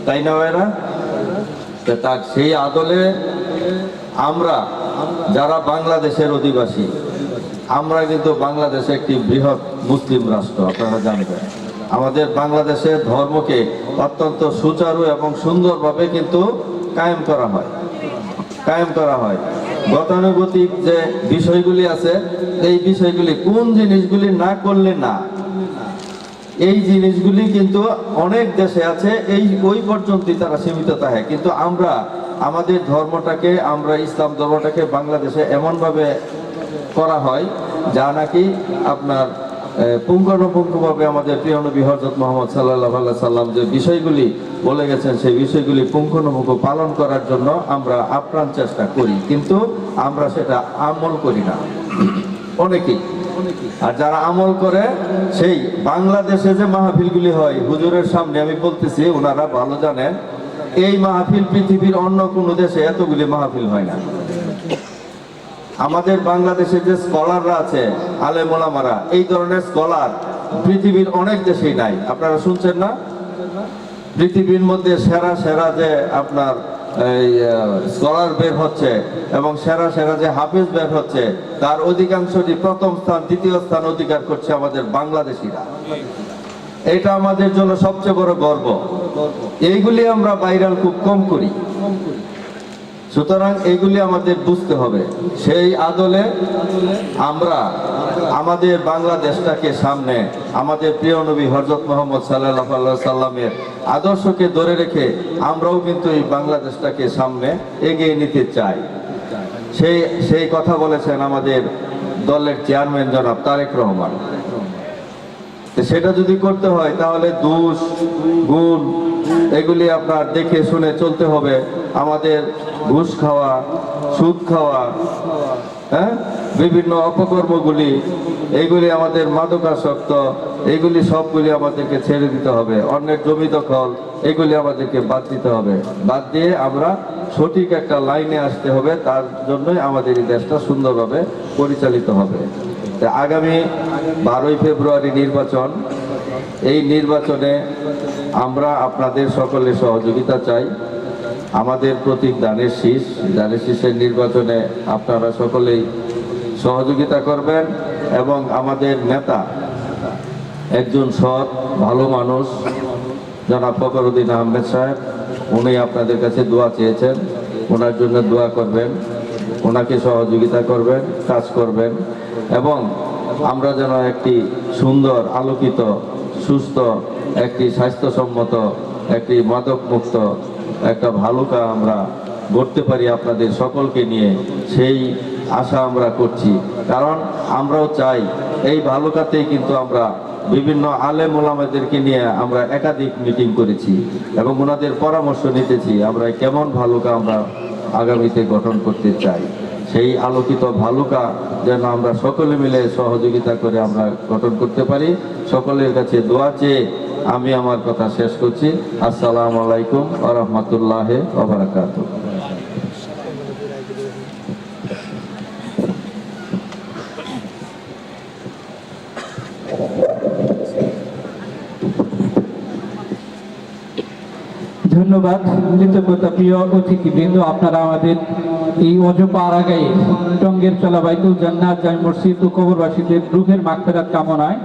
তাই না ভাইরা? তার সেই আদলে আমরা যারা বাংলাদেশের অধিবাসী, আমরা কিন্তু বাংলাদেশে একটি বৃহৎ মুসলিম রাষ্ট্র, আপনারা জানবেন। আমাদের বাংলাদেশের ধর্মকে অত্যন্ত সুচারু এবং সুন্দরভাবে কিন্তু কায়েম করা হয়। গতানুগতিক যে বিষয়গুলি আছে, এই বিষয়গুলি কোন জিনিসগুলি না করলে না, এই জিনিসগুলি কিন্তু অনেক দেশে আছে, ওই পর্যন্তই তারা সীমিত থাকে। কিন্তু আমরা আমাদের ধর্মটাকে, আমরা ইসলাম ধর্মটাকে বাংলাদেশে এমনভাবে করা হয় যা নাকি আপনার পুঙ্খানুপুঙ্খভাবে আমাদের প্রিয় নবী হযরত মুহাম্মদ সাল্লাল্লাহু আলাইহি সাল্লাম যে বিষয়গুলি বলে গেছেন, সেই বিষয়গুলি পুঙ্খানুপুঙ্খ পালন করার জন্য আমরা আপ্রাণ চেষ্টা করি, কিন্তু আমরা সেটা আমল করি না অনেকেই। আর যারা আমল করে, সেই বাংলাদেশে যে মাহফিলগুলি হয় হুজুরের সামনে, আমি বলতেছি, ওনারা ভালো জানেন, এই মাহফিল পৃথিবীর অন্য কোনো দেশে এতগুলি মাহফিল হয় না। আমাদের বাংলাদেশে যে স্কলাররা আছে, আলেম ওলামারা, এই ধরনের স্কলার পৃথিবীর অনেক দেশেই নাই। আপনারা শুনছেন না? পৃথিবীর মধ্যে সেরা সেরা যে আপনার এই স্কলার বের হচ্ছে এবং সেরা সেরা যে হাফেজ বের হচ্ছে, তার অধিকাংশটি প্রথম স্থান, দ্বিতীয় স্থান অধিকার করছে আমাদের বাংলাদেশিরা। এটা আমাদের জন্য সবচেয়ে বড় গর্ব। এইগুলি আমরা ভাইরাল খুব কম করি, সুতরাং এইগুলি আমাদের বুঝতে হবে। সেই আদলে আমরা আমাদের বাংলাদেশটাকে সামনে আমাদের প্রিয় নবী হযরত মুহাম্মদ সাল্লাল্লাহু আলাইহি সাল্লামের আদর্শকে ধরে রেখে আমরাও কিন্তু এই বাংলাদেশটাকে সামনে এগিয়ে নিতে চাই। সেই কথা বলেছেন আমাদের দলের চেয়ারম্যান জনাব তারেক রহমান। সেটা যদি করতে হয় তাহলে দোষ গুণ এগুলি আপনার দেখে শুনে চলতে হবে। আমাদের ঘুষ খাওয়া, সুদ খাওয়া, বিভিন্ন অপকর্মগুলি, এইগুলি আমাদের মাদকাসক্ত, এইগুলি সবগুলি আমাদেরকে ছেড়ে দিতে হবে। অন্যের জমি দখল, এগুলি আমাদেরকে বাদ দিতে হবে। বাদ দিয়ে আমরা সঠিক একটা লাইনে আসতে হবে, তার জন্যই আমাদের এই দেশটা সুন্দরভাবে পরিচালিত হবে। আগামী 12ই ফেব্রুয়ারি নির্বাচন, এই নির্বাচনে আমরা আপনাদের সকলের সহযোগিতা চাই। আমাদের প্রতীক ধানের শীষ, ধানের শীষের নির্বাচনে আপনারা সকলেই সহযোগিতা করবেন এবং আমাদের নেতা একজন সৎ ভালো মানুষ জনাব ফখরুদ্দিন আহমেদ সাহেব, উনি আপনাদের কাছে দোয়া চেয়েছেন, ওনার জন্য দোয়া করবেন, ওনাকে সহযোগিতা করবেন, কাজ করবেন এবং আমরা যেন একটি সুন্দর, আলোকিত, সুস্থ, একটি স্বাস্থ্যসম্মত, একটি মাদকমুক্ত একটা ভালুকা আমরা গড়তে পারি আপনাদের সকলকে নিয়ে, সেই আশা আমরা করছি। কারণ আমরাও চাই এই ভালুকাতেই কিন্তু আমরা বিভিন্ন আলেম ওলামাদেরকে নিয়ে আমরা একাধিক মিটিং করেছি এবং ওনাদের পরামর্শ নিতেছি আমরা কেমন ভালুকা আমরা আগামীতে গঠন করতে চাই। সেই আলোকিত ভালুকা যেন আমরা সকলে মিলে সহযোগিতা করে আমরা গঠন করতে পারি। সকলের কাছে দোয়া চেয়ে আমি আমার কথা শেষ করছি। আসসালামু আলাইকুম ওয়া রাহমাতুল্লাহি ওয়া বারাকাতুহু। ধন্যবাদ, কৃতজ্ঞতা প্রিয় অতিথিবৃন্দ। আপনারা আমাদের এই অজপা আরাগায়ে টঙ্গের চলা বাইতুল জান্নাত জামে মসজিদ ও কবরবাসীদের রূহের মাগফিরাত কামনায়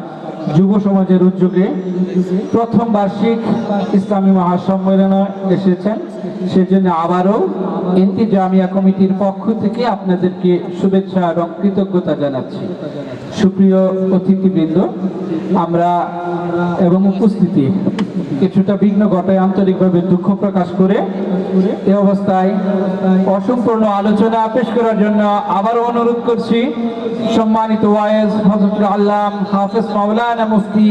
যুব সমাজের উদ্যোগে প্রথম বার্ষিক ইসলামী মহাসম্মেলনে এসেছেন, সেজন্য আবারও ইন্তিজামিয়া কমিটির পক্ষ থেকে আপনাদেরকে শুভেচ্ছা এবং কৃতজ্ঞতা জানাচ্ছি। সুপ্রিয় অতিথিবৃন্দ, আমরা এবং উপস্থিতি কিছুটা বিঘ্ন ঘটায় আন্তরিকভাবে দুঃখ প্রকাশ করে এই অবস্থায় অসম্পূর্ণ আলোচনা পেশ করার জন্য আবারও অনুরোধ করছি সম্মানিত ওয়াইজ হযরত আল্লাম হাফেজ মাওলানা মুফতি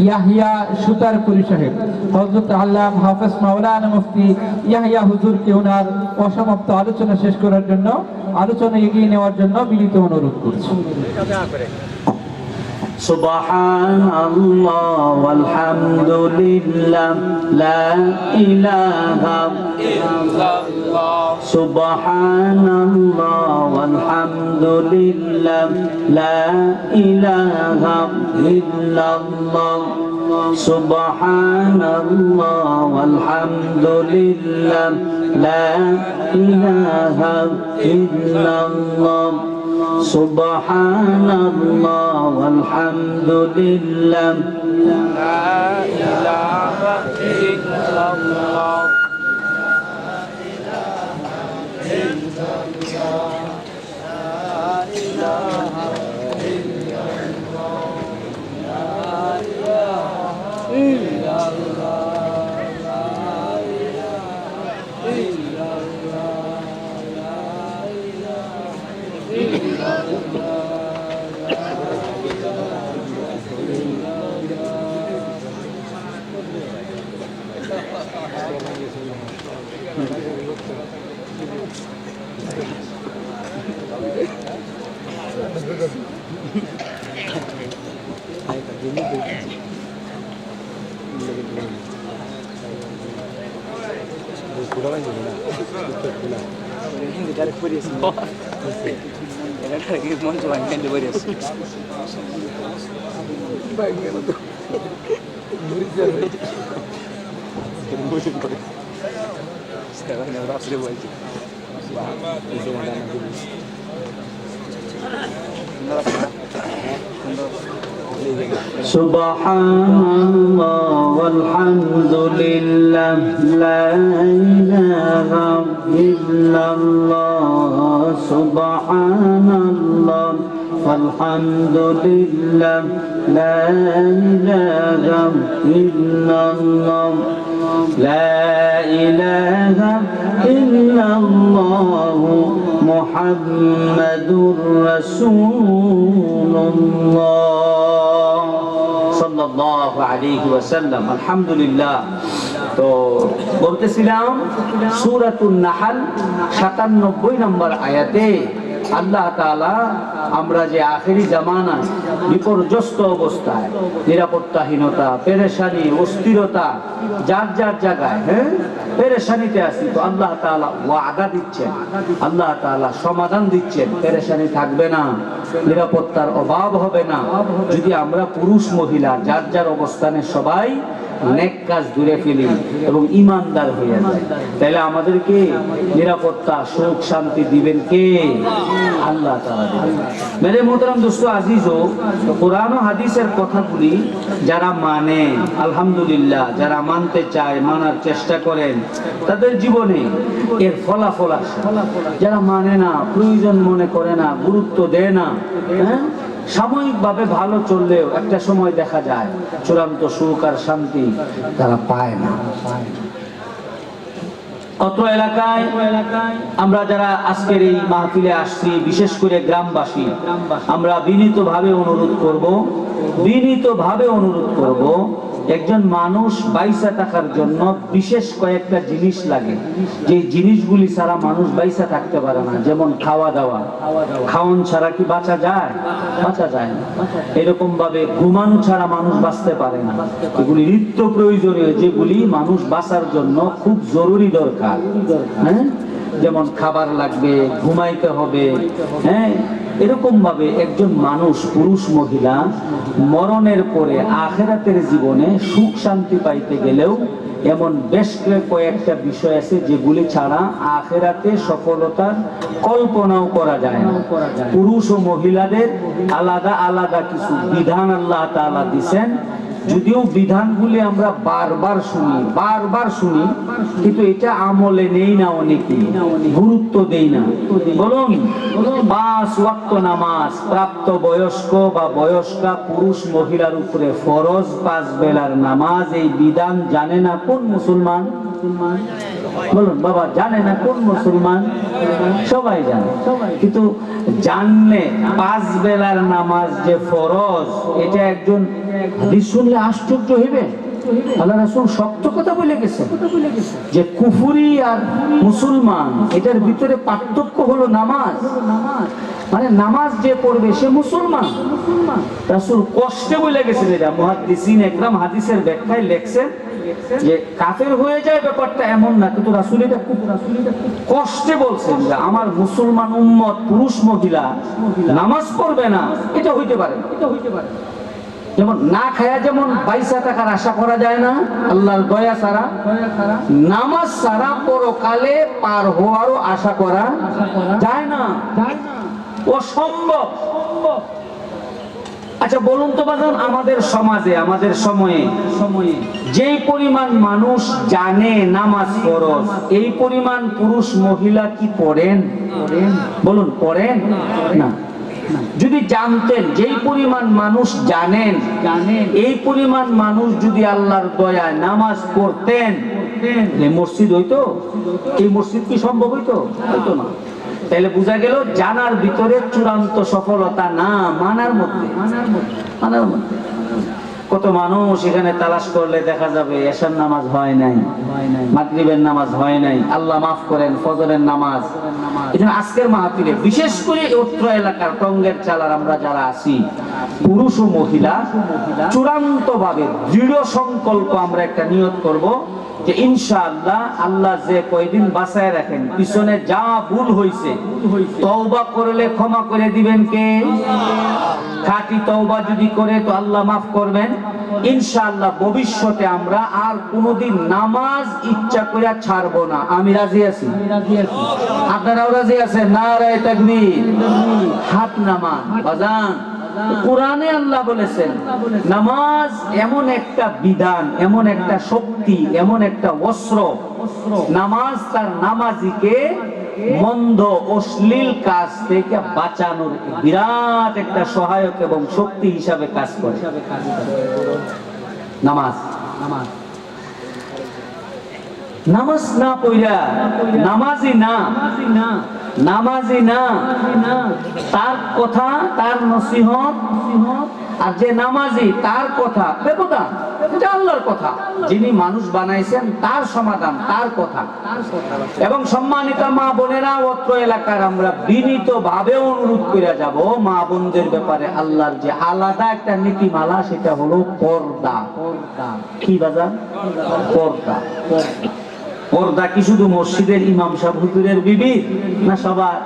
ইয়াহিয়া সুতারপুরি সাহেব, হযরত আল্লাম হাফেজ মাওলানা মুফতি ইয়াহিয়া হুজুরকে ওনার অসমাপ্ত আলোচনা শেষ করার জন্য, আলোচনা এগিয়ে নেওয়ার জন্য বিনীত অনুরোধ করছি। সুবহানাল্লাহ ওয়ালহামদুলিল্লাহ লা ইলাহা ইল্লাল্লাহ সুবহানাল্লাহ ওয়ালহামদুলিল্লাহ লা ইলাহা ইল্লাল্লাহ সুবহানাল্লাহ ওয়ালহামদুলিল্লাহ লা ইলাহা ইল্লাল্লাহ সুবহানাল্লাহ ওয়ালহামদুলিল্লাহ লা ইলাহা ইল্লাল্লাহ সুবহানাল্লাহ ওয়ালহামদুলিল্লাহ লা ইলাহা ইল্লাল্লাহ সুবহানাল্লাহ ওয়ালহামদুলিল্লাহ লা ইলাহা ইল্লাল্লাহ লা ইলাহা ইল্লাল্লাহ মুহাম্মাদুর রাসূলুল্লাহ সাল্লাল্লাহু আলাইহি ওয়াসাল্লাম। আলহামদুলিল্লাহ। তো বলতেছিলাম সূরাতুন নাহল ৯৭ নম্বর আয়াতে আল্লাহ তাআলা আমরা যে আখেরি জামানায় বিপর্যস্ত অবস্থায়, নিরাপত্তাহীনতা, পেরেশানি, অস্থিরতা, যার যার জায়গায় পেরেশানিতে আছি, তো আল্লাহ তাআলা ওয়াদা দিচ্ছেন, আল্লাহ তাআলা সমাধান দিচ্ছেন, পেরেশানি থাকবে না, নিরাপত্তার অভাব হবে না যদি আমরা পুরুষ মহিলা যার যার অবস্থানে সবাই নেক কাজ দূরে ফেলি এবং ইমানদার হয়ে যায়। তাহলে আমাদেরকে নিরাপত্তা, সুখ, শান্তি দিবেন কে? আল্লাহ তাআলা দিবেন। মেরে মোহতারাম দোস্ত আজিজো, কোরআন ও হাদিসের কথাগুলি যারা মানে, আলহামদুলিল্লাহ, যারা মানতে চায়, মানার চেষ্টা করেন, তাদের জীবনে এর ফলাফল আসে। যারা মানে না, প্রয়োজন মনে করে না, গুরুত্ব দেয় না, সাময়িকভাবে ভালো চললেও একটা সময় দেখা যায় চূড়ান্ত সুখ আর শান্তি তারা পায় না। অত্র এলাকায় আমরা যারা আজকের এই মাহফিলে আসছি, বিশেষ করে গ্রামবাসী, আমরা বিনীতভাবে অনুরোধ করব একজন মানুষ বাইসা থাকার জন্য বিশেষ কয়েকটা জিনিস লাগে, যে জিনিসগুলি ছাড়া মানুষ বাইসা থাকতে পারে না। যেমন খাওয়া দাওয়া, খাওয়ান ছাড়া কি বাঁচা যায়? বাঁচা যায় না। এরকম ভাবে ঘুমানো ছাড়া মানুষ বাঁচতে পারে না। এগুলি নিত্য প্রয়োজনীয়, যেগুলি মানুষ বাঁচার জন্য খুব জরুরি দরকার। যেমন খাবার লাগবে, ঘুমাইতে হবে। এরকম ভাবে একজন মানুষ, পুরুষ মহিলা, মরণের পরে আখিরাতের জীবনে সুখ শান্তি পাইতে গেলেও এমন বেশ কয়েকটা বিষয় আছে যেগুলি ছাড়া আখিরাতে সফলতার কল্পনাও করা যায় না। পুরুষ ও মহিলাদের আলাদা আলাদা কিছু বিধান আল্লাহ তাআলা দিয়েছেন, যদিও বিধানগুলি আমরা বারবার শুনি কিন্তু এটা আমলে নেই না, অনেকে গুরুত্ব দেই না। বলুন, 5 ওয়াক্ত নামাজ প্রাপ্ত বয়স্ক বা বয়স্কা পুরুষ মহিলার উপরে ফরজ, 5 বেলার নামাজ, এই বিধান জানে না কোন মুসলমান? বলুন বাবা, জানে না কোন মুসলমান? সবাই জানে, কিন্তু জানলে 5 বেলার নামাজ যে ফরজ, এটা একজন হাদিস শুনলে আশ্চর্য হইবে। আল্লাহ রাসূল সত্য কথা বলে গেছেন যে কুফরি আর মুসলমান এটার ভিতরে পার্থক্য হলো নামাজ। মানে নামাজ যে পড়বে সে মুসলমান। রাসূল কষ্টে বলে গেছেন। এটা মুহাদ্দিসিন একরাম হাদিসের ব্যাখ্যায় লেখছেন যে কাফের হয়ে যায় ব্যাপারটা এমন না, কিন্তু রাসূল এটা খুব কষ্টে বলছেন যে আমার মুসলমান উম্মত পুরুষ মহিলা নামাজ পড়বে না, এটা হইতে পারে। যেমন না খায়া যেমন 22 টাকার আশা করা যায় না আল্লাহর দয়া ছাড়া, নামাজ ছাড়া পরকালে পার হওয়ারও আশা করা যায় না, অসম্ভব। আচ্ছা বলুন তো বাজান, আমাদের সমাজে আমাদের সময়ে যেই পরিমাণ মানুষ জানে নামাজ ফরজ, এই পরিমাণ পুরুষ মহিলা কি পড়েন? বলুন, পড়েন না? যদি জানতেন যেই পরিমাণ মানুষ জানেন এই পরিমাণ মানুষ যদি আল্লাহর দয়ায় নামাজ পড়তেন, মসজিদ হইতো? এই মসজিদ কি সম্ভব হইতো? হইতো না। তাহলে বোঝা গেল জানার ভিতরে চূড়ান্ত সফলতা না, মানার মধ্যে। কত মানুষ এখানে তালাশ করলে দেখা যাবে এশার নামাজ হয় নাই, মাগরিবের নামাজ হয় নাই, আল্লাহ মাফ করেন, ফজরের নামাজ। এজন্য আজকের মাহফিলে বিশেষ করে অত্র এলাকার টঙ্গের চালার আমরা যারা আছি, পুরুষ ও মহিলা, চূড়ান্ত ভাবে দৃঢ় সংকল্প আমরা একটা নিয়ত করব যে ইনশাআল্লাহ আল্লাহ যে কয়দিন বাঁচায় রাখেন, পিছনে যা ভুল হয়েছে তওবা করলে ক্ষমা করে দিবেন কে? খাঁটি তওবা যদি করে তো আল্লাহ মাফ করবেন ইনশাআল্লাহ। ভবিষ্যতে আমরা আর কোনোদিন নামাজ ইচ্ছা করে ছাড়বো না। আমি রাজি আছি, আপনারাও রাজি আছেন? নারায়ে তাকবীর, হাত নামান। বাজান, কোরআনে আল্লাহ বলেছেন নামাজ এমন একটা বিধান, এমন একটা শক্তি, এমন একটা অস্ত্র, নামাজ তার নামাজিকে মন্দ অশ্লীল কাজ থেকে বাঁচানোর বিরাট একটা সহায়ক এবং শক্তি হিসাবে কাজ করে। নামাজ না পড়া নামাজি না, তার কথা, তার নসিহত, আর যে নামাজি তার কথা বেপরোয়া। এটা আল্লাহর কথা, যিনি মানুষ বানাইছেন তার সমাধান, তার কথা। এবং সম্মানিত মা বোনেরা, অত্র এলাকার আমরা বিনীত ভাবে অনুরোধ করে যাব, মা বোনদের ব্যাপারে আল্লাহর যে আলাদা একটা নীতিমালা, সেটা হলো পর্দা। কি বাজার? পর্দা। পর্দা কি শুধু মসজিদের ইমাম সাহেব হুজুরের বিবি না? সবার।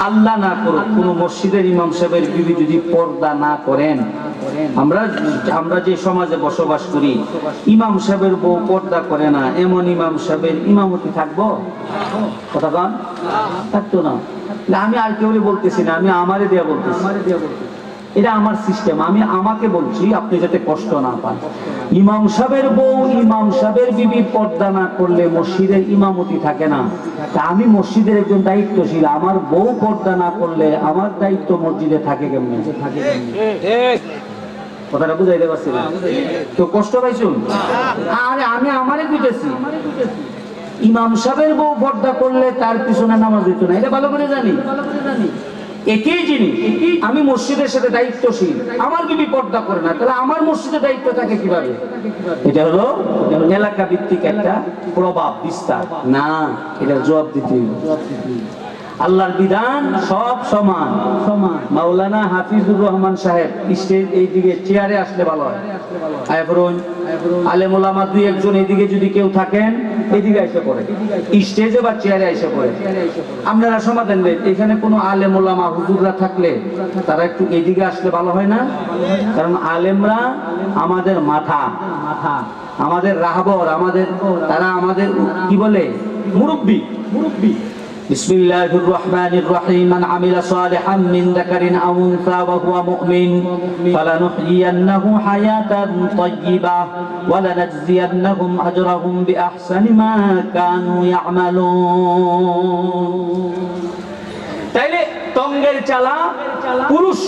আল্লাহ না করুক কোন মসজিদের ইমাম সাহেবের বিবি যদি পর্দা না করেন, আমরা যে সমাজে বসবাস করি, ইমাম সাহেবের বউ পর্দা করে না, এমন ইমাম সাহেবের ইমামতি থাকবো? কথা বল, থাকতো না। আমি আর কেউ বলতেছি না, আমি আমারে দিয়া বলতেছি। এটা আমার সিস্টেম, আমি আমাকে বলছি, আপনি যাতে কষ্ট না পান। ইমাম সাহেবের বউ, ইমাম সাহেবের বিবি পর্দা না করলে মসজিদের ইমামতি থাকে না। তা আমি মসজিদের একজন দায়িত্বশীল, আমার বউ পর্দা না করলে আমার দায়িত্ব মসজিদে থাকে কেমনে? কথাটা বুঝাইতে পারছি না? তো কষ্ট পাইছুন? আরে আমি আমারে বুঝেছি, ইমাম সাহেবের বউ পর্দা করলে তার পিছনে নামাজ দিত না, এটা ভালো করে জানি। একই জিনিস, আমি মসজিদের সাথে দায়িত্বশীল, আমার বিবি পর্দা করে না, তাহলে আমার মসজিদে দায়িত্ব থাকে কিভাবে? এটা হলো এলাকা ভিত্তিক একটা প্রভাব বিস্তার না, এটা জবাব দিতে হবে। আল্লাহর বিধান সব সমান। মাওলানা হাফিজুর রহমান সাহেব স্টেজ এইদিকে চেয়ারে আসলে ভালো হয়। আলেম ওলামা দুই একজন এইদিকে যদি কেউ থাকেন, এইদিকে এসে পড়ে, স্টেজে বা চেয়ারে এসে পড়ে। আপনারা সমাধান দেন, এখানে কোনো আলেম ওলামা হুজুররা থাকলে তারা একটু এইদিকে আসলে ভালো হয় না? কারণ আলেমরা আমাদের মাথা, আমাদের রাহবর, তারা আমাদের কি বলে মুরব্বী। بسم الله الرحمن الرحيم من عمل صالحا من ذكر أو أنثى وهو مؤمن فلنحيينه حياة طيبة ولنجزينهم أجرهم بأحسن ما كانوا يعملون তাইলে তঙ্গের চালা পুরুষ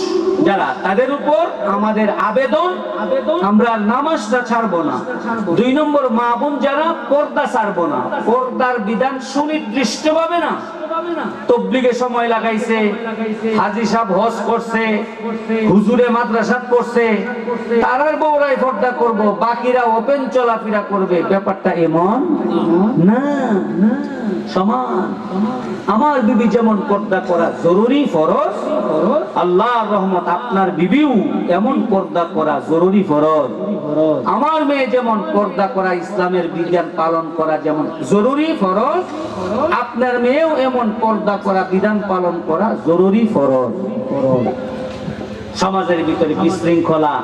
যারা তাদের উপর আমাদের আবেদন আমরা নামাজটা ছাড়বো না। 2 নম্বর মা বোন যারা পর্দা ছাড়বো না, পর্দার বিধান সুনির্দিষ্ট ভাবে না। তবলিগে সময় লাগাইছে, হাজী সাহেব হজ করছে, হুজুরে মাদ্রাসা পড়ছে, তারার বউরাই পর্দা করব, বাকিরা ওপেন চলাফেরা করবে, ব্যাপারটা এমন না। সমান আমার বিবি যেমন পর্দা করা জরুরি ফরজ, আল্লাহর রহমত আপনার বিবিও এমন পর্দা করা জরুরি ফরজ। আমার মেয়ে যেমন পর্দা করা ইসলামের বিধান পালন করা যেমন জরুরি ফরজ, আপনার মেয়েও এমন পর্দা করা বিধান পালন করা জরুরি ফরজ। সমাজের ভিতরে বিশৃঙ্খলা,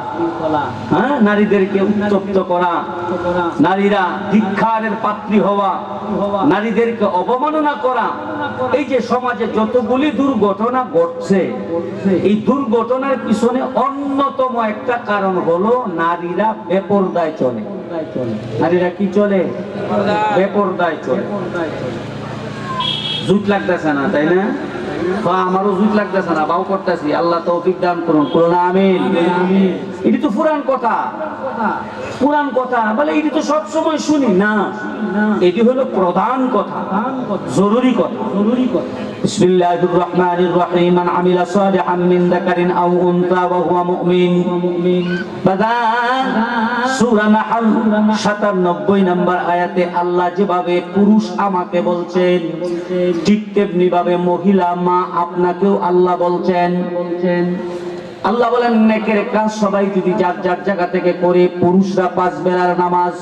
নারীদেরকে উত্তপ্ত করা, নারীরা ধিক্কারের পাত্রী হওয়া, নারীদেরকে অবমাননা করা, এই যে সমাজে যতগুলি দুর্ঘটনা ঘটছে, এই দুর্ঘটনার পিছনে অন্যতম একটা কারণ হলো নারীরা বেপরদায় চলে। নারীরা কি চলে? বেপরদায় চলে। জুট লাগতেছে না, তাই না? আমারও জুট লাগতেছে না, বাউ করতেছি, আল্লাহ তৌফিক দান করুন, করুন আমিন। এটি তো পুরান কথা, পুরান কথা বলে এটি তো সব সময় শুনি না, এটি হলো প্রধান কথা, জরুরি কথা, জরুরি কথা। বিসমিল্লাহির রহমানির রহিম মান আমিলা সালিহান মিন যাকারিন আও উনসা ওয়া হুয়া মুমিন। বাদান সূরা নাহল 97 নম্বর আয়াতে আল্লাহ যেভাবে পুরুষ আমাকে বলছেন, ঠিক তেমনি ভাবে মহিলা মা আপনাকেও আল্লাহ বলছেন। আল্লাহ বলেন নেকের কাজ সবাই যদি যার যার জায়গা থেকে করে, পুরুষরা 5 বেলার নামাজ,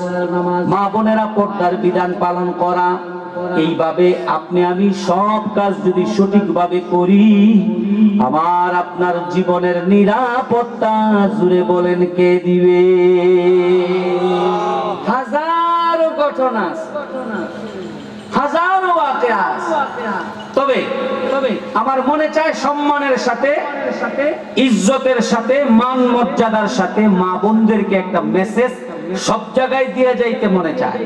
মা বোনেরা পর্দার বিধান পালন করা, এইভাবে আপনি আমি সব কাজ যদি সঠিকভাবে করি, আমার আপনার জীবনের নিরাপত্তা জুড়ে বলেন কে দিবে? হাজারো ঘটনা, হাজারো ওয়াকিয়া। তবে আমার মনে চায় সম্মানের সাথে, ইজ্জতের সাথে, মান মর্যাদার সাথে মা বোনদেরকে একটা মেসেজ সব জায়গায় দিয়ে যাইতে মনে চায়।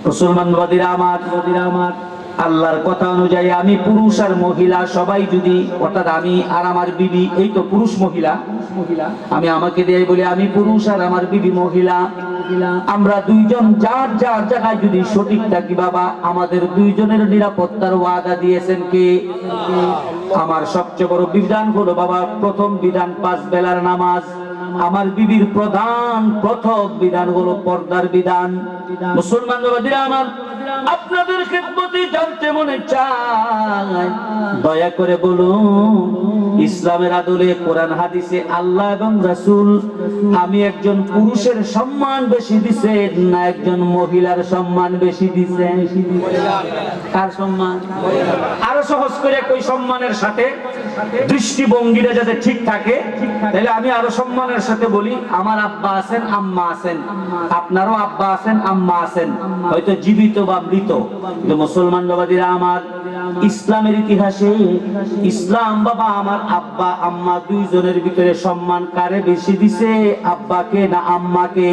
মুসলমানবাদীরা আমার, আল্লাহর কথা অনুযায়ী আমি পুরুষ আর মহিলা সবাই যদি, অর্থাৎ আমি আর আমার বিবি, এই তো পুরুষ মহিলা, আমি আমাকে দিয়ে বলি আমি পুরুষ আর আমার বিবি মহিলা, আমরা দুইজন যার যার জায়গায় যদি সঠিক থাকি, বাবা আমাদের দুইজনের নিরাপত্তার ওয়াদা দিয়েছেন কে? আমার সবচেয়ে বড় বিধান হলো বাবা, প্রথম বিধান 5 বেলার নামাজ। আমার বিবির প্রথম বিধান হলো পর্দার বিধান। মুসলমান বাবাদিরা আমার, আপনাদের খেদমতে জানতে মনে চায়, দয়া করে বলুন ইসলামের আদলে কোরআন হাদিসে আল্লাহ এবং রাসূল আমি একজন পুরুষের সম্মান বেশি দিছে না একজন মহিলার সম্মান বেশি দিছে? কার সম্মান? আরো সহজ করে কই, সম্মানের সাথে দৃষ্টিভঙ্গিটা যাতে ঠিক থাকে, তাহলে আমি আরো সম্মানের সাথে বলি, আমার আব্বা আছেন, আম্মা আছেন, আপনারও আব্বা আছেন, আম্মা আছেন, হয়তো জীবিত বা মৃত। কিন্তু মুসলমান বাবাদিরা আমার, ইসলামের ইতিহাসে ইসলাম বাবা আমার আব্বা আম্মা দুইজনের ভিতরে সম্মান কারে বেশি দিছে? আব্বাকে না আম্মাকে?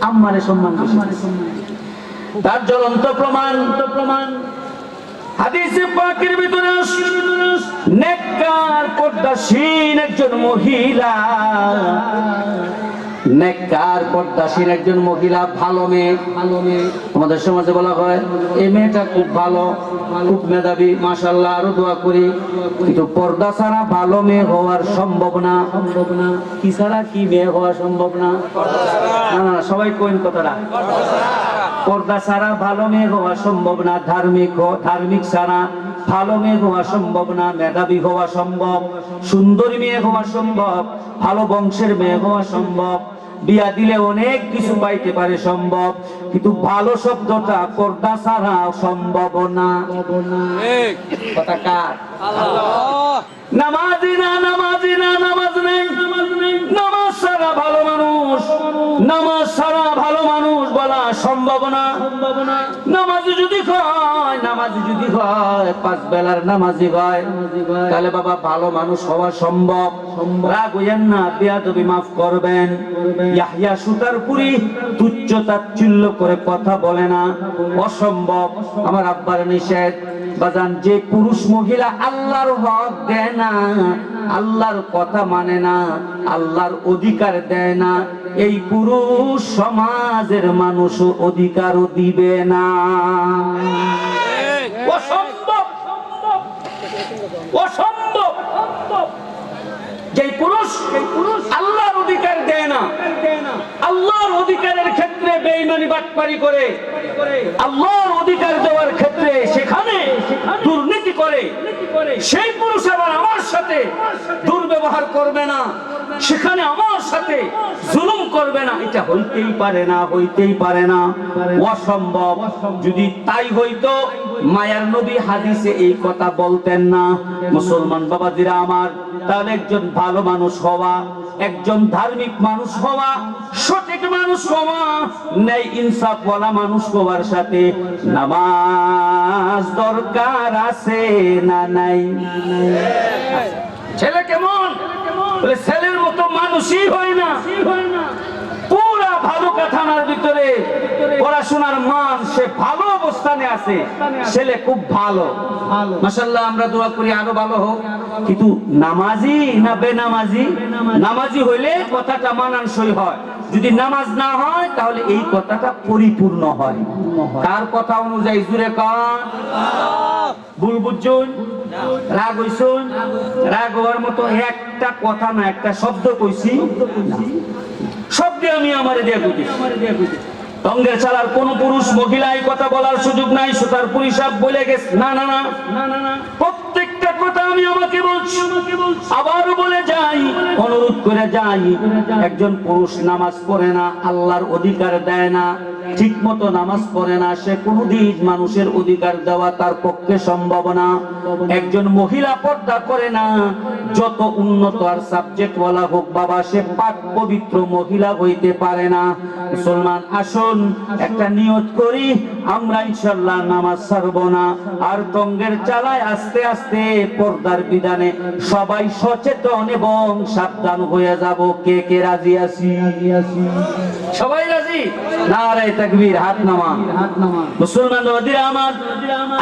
আম্মারে সম্মান বেশি। তার জ্বলন্ত প্রমাণ হাদিসে পাকের ভিতরে নেককার পর্দাশীল একজন মহিলা, নেককার পর্দাশীল একজন মহিলা, ভালো মেয়ে। আমাদের সমাজে বলা হয় এই মেয়েটা খুব ভালো, খুব মেধাবী, মাশাআল্লাহ, আরো দোয়া করি। কিন্তু পর্দা ছাড়া ভালো মেয়ে হওয়ার সম্ভব না। কি ছাড়া কি মেয়ে হওয়া সম্ভব না? না, সবাই কোন কথাটা, পর্দা ছাড়া ভালো মেয়ে হওয়া সম্ভব না। ধার্মিক ছাড়া ভালো মেয়ে হওয়া সম্ভব না। মেধাবী হওয়া সম্ভব, সুন্দরী মেয়ে হওয়া সম্ভব, ভালো বংশের মেয়ে হওয়া সম্ভব, বিয়া দিলে অনেক কিছু পাইতে পারে সম্ভব, কিন্তু ভালো শব্দটা পর্দা ছাড়া সম্ভব না। কথা কার? নামাজি না, নামাজ নেই, নামাজ ছাড়া ভালো মানুষ, নামাজ ছাড়া ভালো মানুষ বলা সম্ভব না। নামাজি নামাজি যদি হয়, 5 বেলার নামাজি হয়, তাহলে বাবা ভালো মানুষ হওয়া সম্ভব। রাগ হইয়েন না, বেয়াদবি মাফ করবেন। ইয়াহইয়া সুতারপুরি তুচ্ছ তাচ্ছিল্য করে কথা বলে না, অসম্ভব। আমার আব্বার নিষেধ। বাজান, যে পুরুষ মহিলা আল্লাহর হক দেয় না, আল্লাহর কথা মানে না, আল্লাহর অধিকার দেয় না, এই পুরুষ সমাজের মানুষ অধিকারও দিবে না। অসম্ভব, অসম্ভব। যে পুরুষ আল্লাহর অধিকার দেয় না, আল্লাহর অধিকারের ক্ষেত্রে বেঈমানি বাটপারি করে, আল্লাহর অধিকার দেওয়ার ক্ষেত্রে সেখানে দুর্নীতি করে, সেই পুরুষ আবার আমার সাথে দুর্ব্যবহার করবে না, সেখানে আমার সাথে জুলুম করবে না, এটা হইতেই পারে না, হইতেই পারে না, অসম্ভব। যদি তাই হইতো মায়ার নবী হাদিসে এই কথা বলতেন না। মুসলমান বাবাজিরা আমার, তাহলে একজন ভালো মানুষ হওয়া, একজন ধার্মিক মানুষ হওয়া, সঠিক মানুষ হওয়া, ন্যায় ইনসাফওয়ালা মানুষ হওয়ার সাথে নামাজ দরকার আছে না নাই? ছেলে কেমন? বলে ছেলের মতো মানুষই হয় না। পুরা ভালুকা থানার ভিতরে পড়াশোনার মান, সে ভালো অবস্থানে আছে, ছেলে খুব ভালো, মাশাআল্লাহ, আমরা দোয়া করি আরো ভালো হোক। কিন্তু নামাজি না বেনামাজি? নামাজি হইলে কথাটা মানানসই হয়, যদি নামাজ না হয় তাহলে এই কথাটা পরিপূর্ণ হয়। কার কথা অনুযায়ী? জুড়ে কান। ভুল বুঝছুন? রাগ হইছুন? রাগ হওয়ার মতো একটা কথা না, একটা শব্দ কইছি, শব্দে আমি আমারে দিয়ে কইছি। টঙ্গের চালার কোন পুরুষ মহিলা এই কথা বলার সুযোগ নাই। সুতার পুলিশাব বলে গেছে, না না না না না, প্রত্যেকটা কথা আমি আমাকে বলছি, আবারও বলে যাই, অনুরোধ করে যাই। একজন পুরুষ নামাজ পড়ে না, আল্লাহর অধিকার দেয় না, ঠিক মতো নামাজ পড়ে না, সে কোনদিন মানুষের অধিকার দেওয়া তার পক্ষে সম্ভব না। একজন মহিলা পর্দা করে না, যত উন্নত আর সাবজেক্ট বলা হোক বাবা, সে পাক পবিত্র মহিলা হইতে পারে না। মুসলমান আসুন একটা নিয়ত করি, আমরা ইনশাআল্লাহ নামাজ ছাড়বো না। আর টঙ্গের চালায় আস্তে আস্তে পর্দার বিধানে সবাই সচেতন এবং সাবধান হয়ে যাব। কে কে রাজি আছি? সবাই রাজি? নারে তাকবীর, হাত নামা। মুসলমান বাবাজিরা আমার,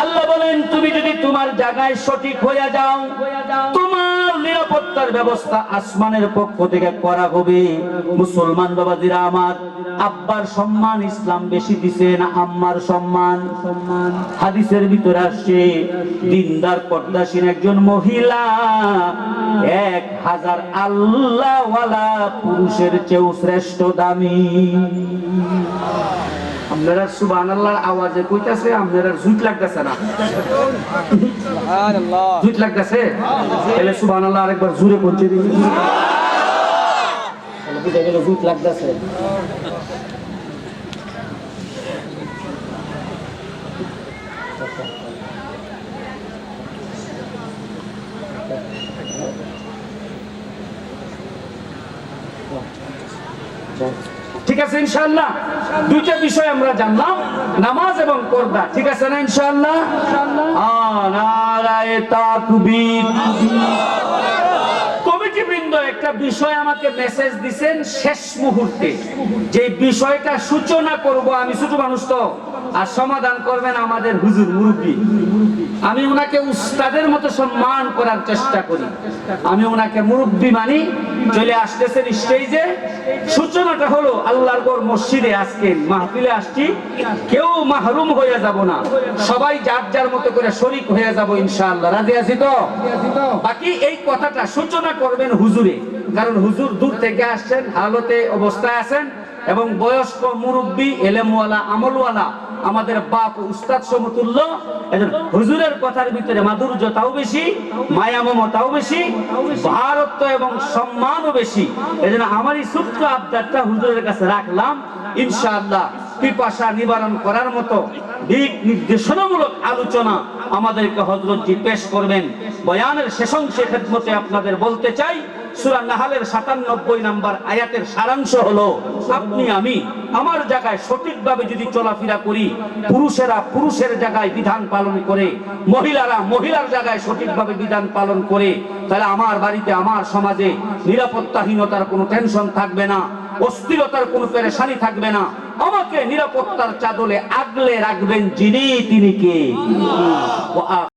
আল্লাহ বলেন তুমি যদি তোমার জায়গায় সঠিক হয়ে যাও, তোমার নিরাপত্তার ব্যবস্থা আসমানের পক্ষ থেকে করা হবে। মুসলমান বাবাজিরা আমার, আব্বার সম্মান ইসলাম বেশি দিছে না আম্মার সম্মান? হাদিসের ভিতরে আসছে, দিনদার পর্দাশীল একজন মহিলা 1000 আল্লাহওয়ালা পুরুষের চেয়েও শ্রেষ্ঠ দামি। আপনারা সুবহানাল্লাহর আওয়াজে কইতাছে, আপনারা জুত লাগতেছে না? সুবহানাল্লাহ, জুত লাগতেছে? তাহলে সুবহানাল্লাহ আরেকবার জোরে বলতে দিন। তাহলে বুঝা গেল জুত লাগতেছে। ঠিক আছে ইনশাআল্লাহ, দুইটা বিষয় আমরা জানলাম, নামাজ এবং পর্দা। ঠিক আছে না ইনশাআল্লাহ? নারায়ে তাকবীর। কমিটি বৃন্দ একটা বিষয় আমাকে মেসেজ দিবেন শেষ মুহূর্তে, যে বিষয়টা সূচনা করব আমি, ছোট মানুষ তো, আর সমাধান করবেন আমাদের হুজুর মুরব্বী। আমি ওনাকে উস্তাদের মতো সম্মান করার চেষ্টা করি, আমি ওনাকে মুরব্বী মানি। চলে আসতেছেন স্টেজে। সূচনাটা হলো আল্লাহর ঘর মসজিদে আজকে মাহফিলে আসছি, কেউ মাহরুম হয়ে যাব না, সবাই যার যার মতো করে শরীক হয়ে যাব ইনশাআল্লাহ। রাজি আছি তো? বাকি এই কথাটা সূচনা করবেন হুজুরে, কারণ হুজুর দূর থেকে আসছেন, হালতে অবস্থায় আছেন, এবং বয়স্ক মুরব্বী, এলেমওয়ালা, আমলওয়ালা, আমাদের বাপ উস্তাদ সমতুল্য। হুজুরের কথার ভিতরে মাধুর্যতাও বেশি, মায়া মমতাও বেশি, ভারত্ব এবং সম্মানও বেশি। এজন্য আমার এই ছোট্ট আবদারটা হুজুরের কাছে রাখলাম। ইনশাআল্লাহ পিপাসা নিবারণ করার মতো দিক নির্দেশনামূলক আলোচনা আমাদেরকে হযরতজি পেশ করবেন। বয়ানের শেষাংশে খেদমতে আপনাদের বলতে চাই, সূরা নাহলের 97 নম্বর আয়াতের সারাংশ হলো, আপনি আমি আমার জায়গায় সঠিকভাবে যদি চলাফেরা করি, পুরুষেরা পুরুষের জায়গায় বিধান পালন করে, মহিলারা মহিলার জায়গায় সঠিকভাবে বিধান পালন করে, তাহলে আমার বাড়িতে আমার সমাজে নিরাপত্তাহীনতার কোনো টেনশন থাকবে না, অস্থিরতার কোনো পেরেশানি থাকবে না। আমাকে নিরাপত্তার চাদরে আগলে রাখবেন যিনি, তিনি কে?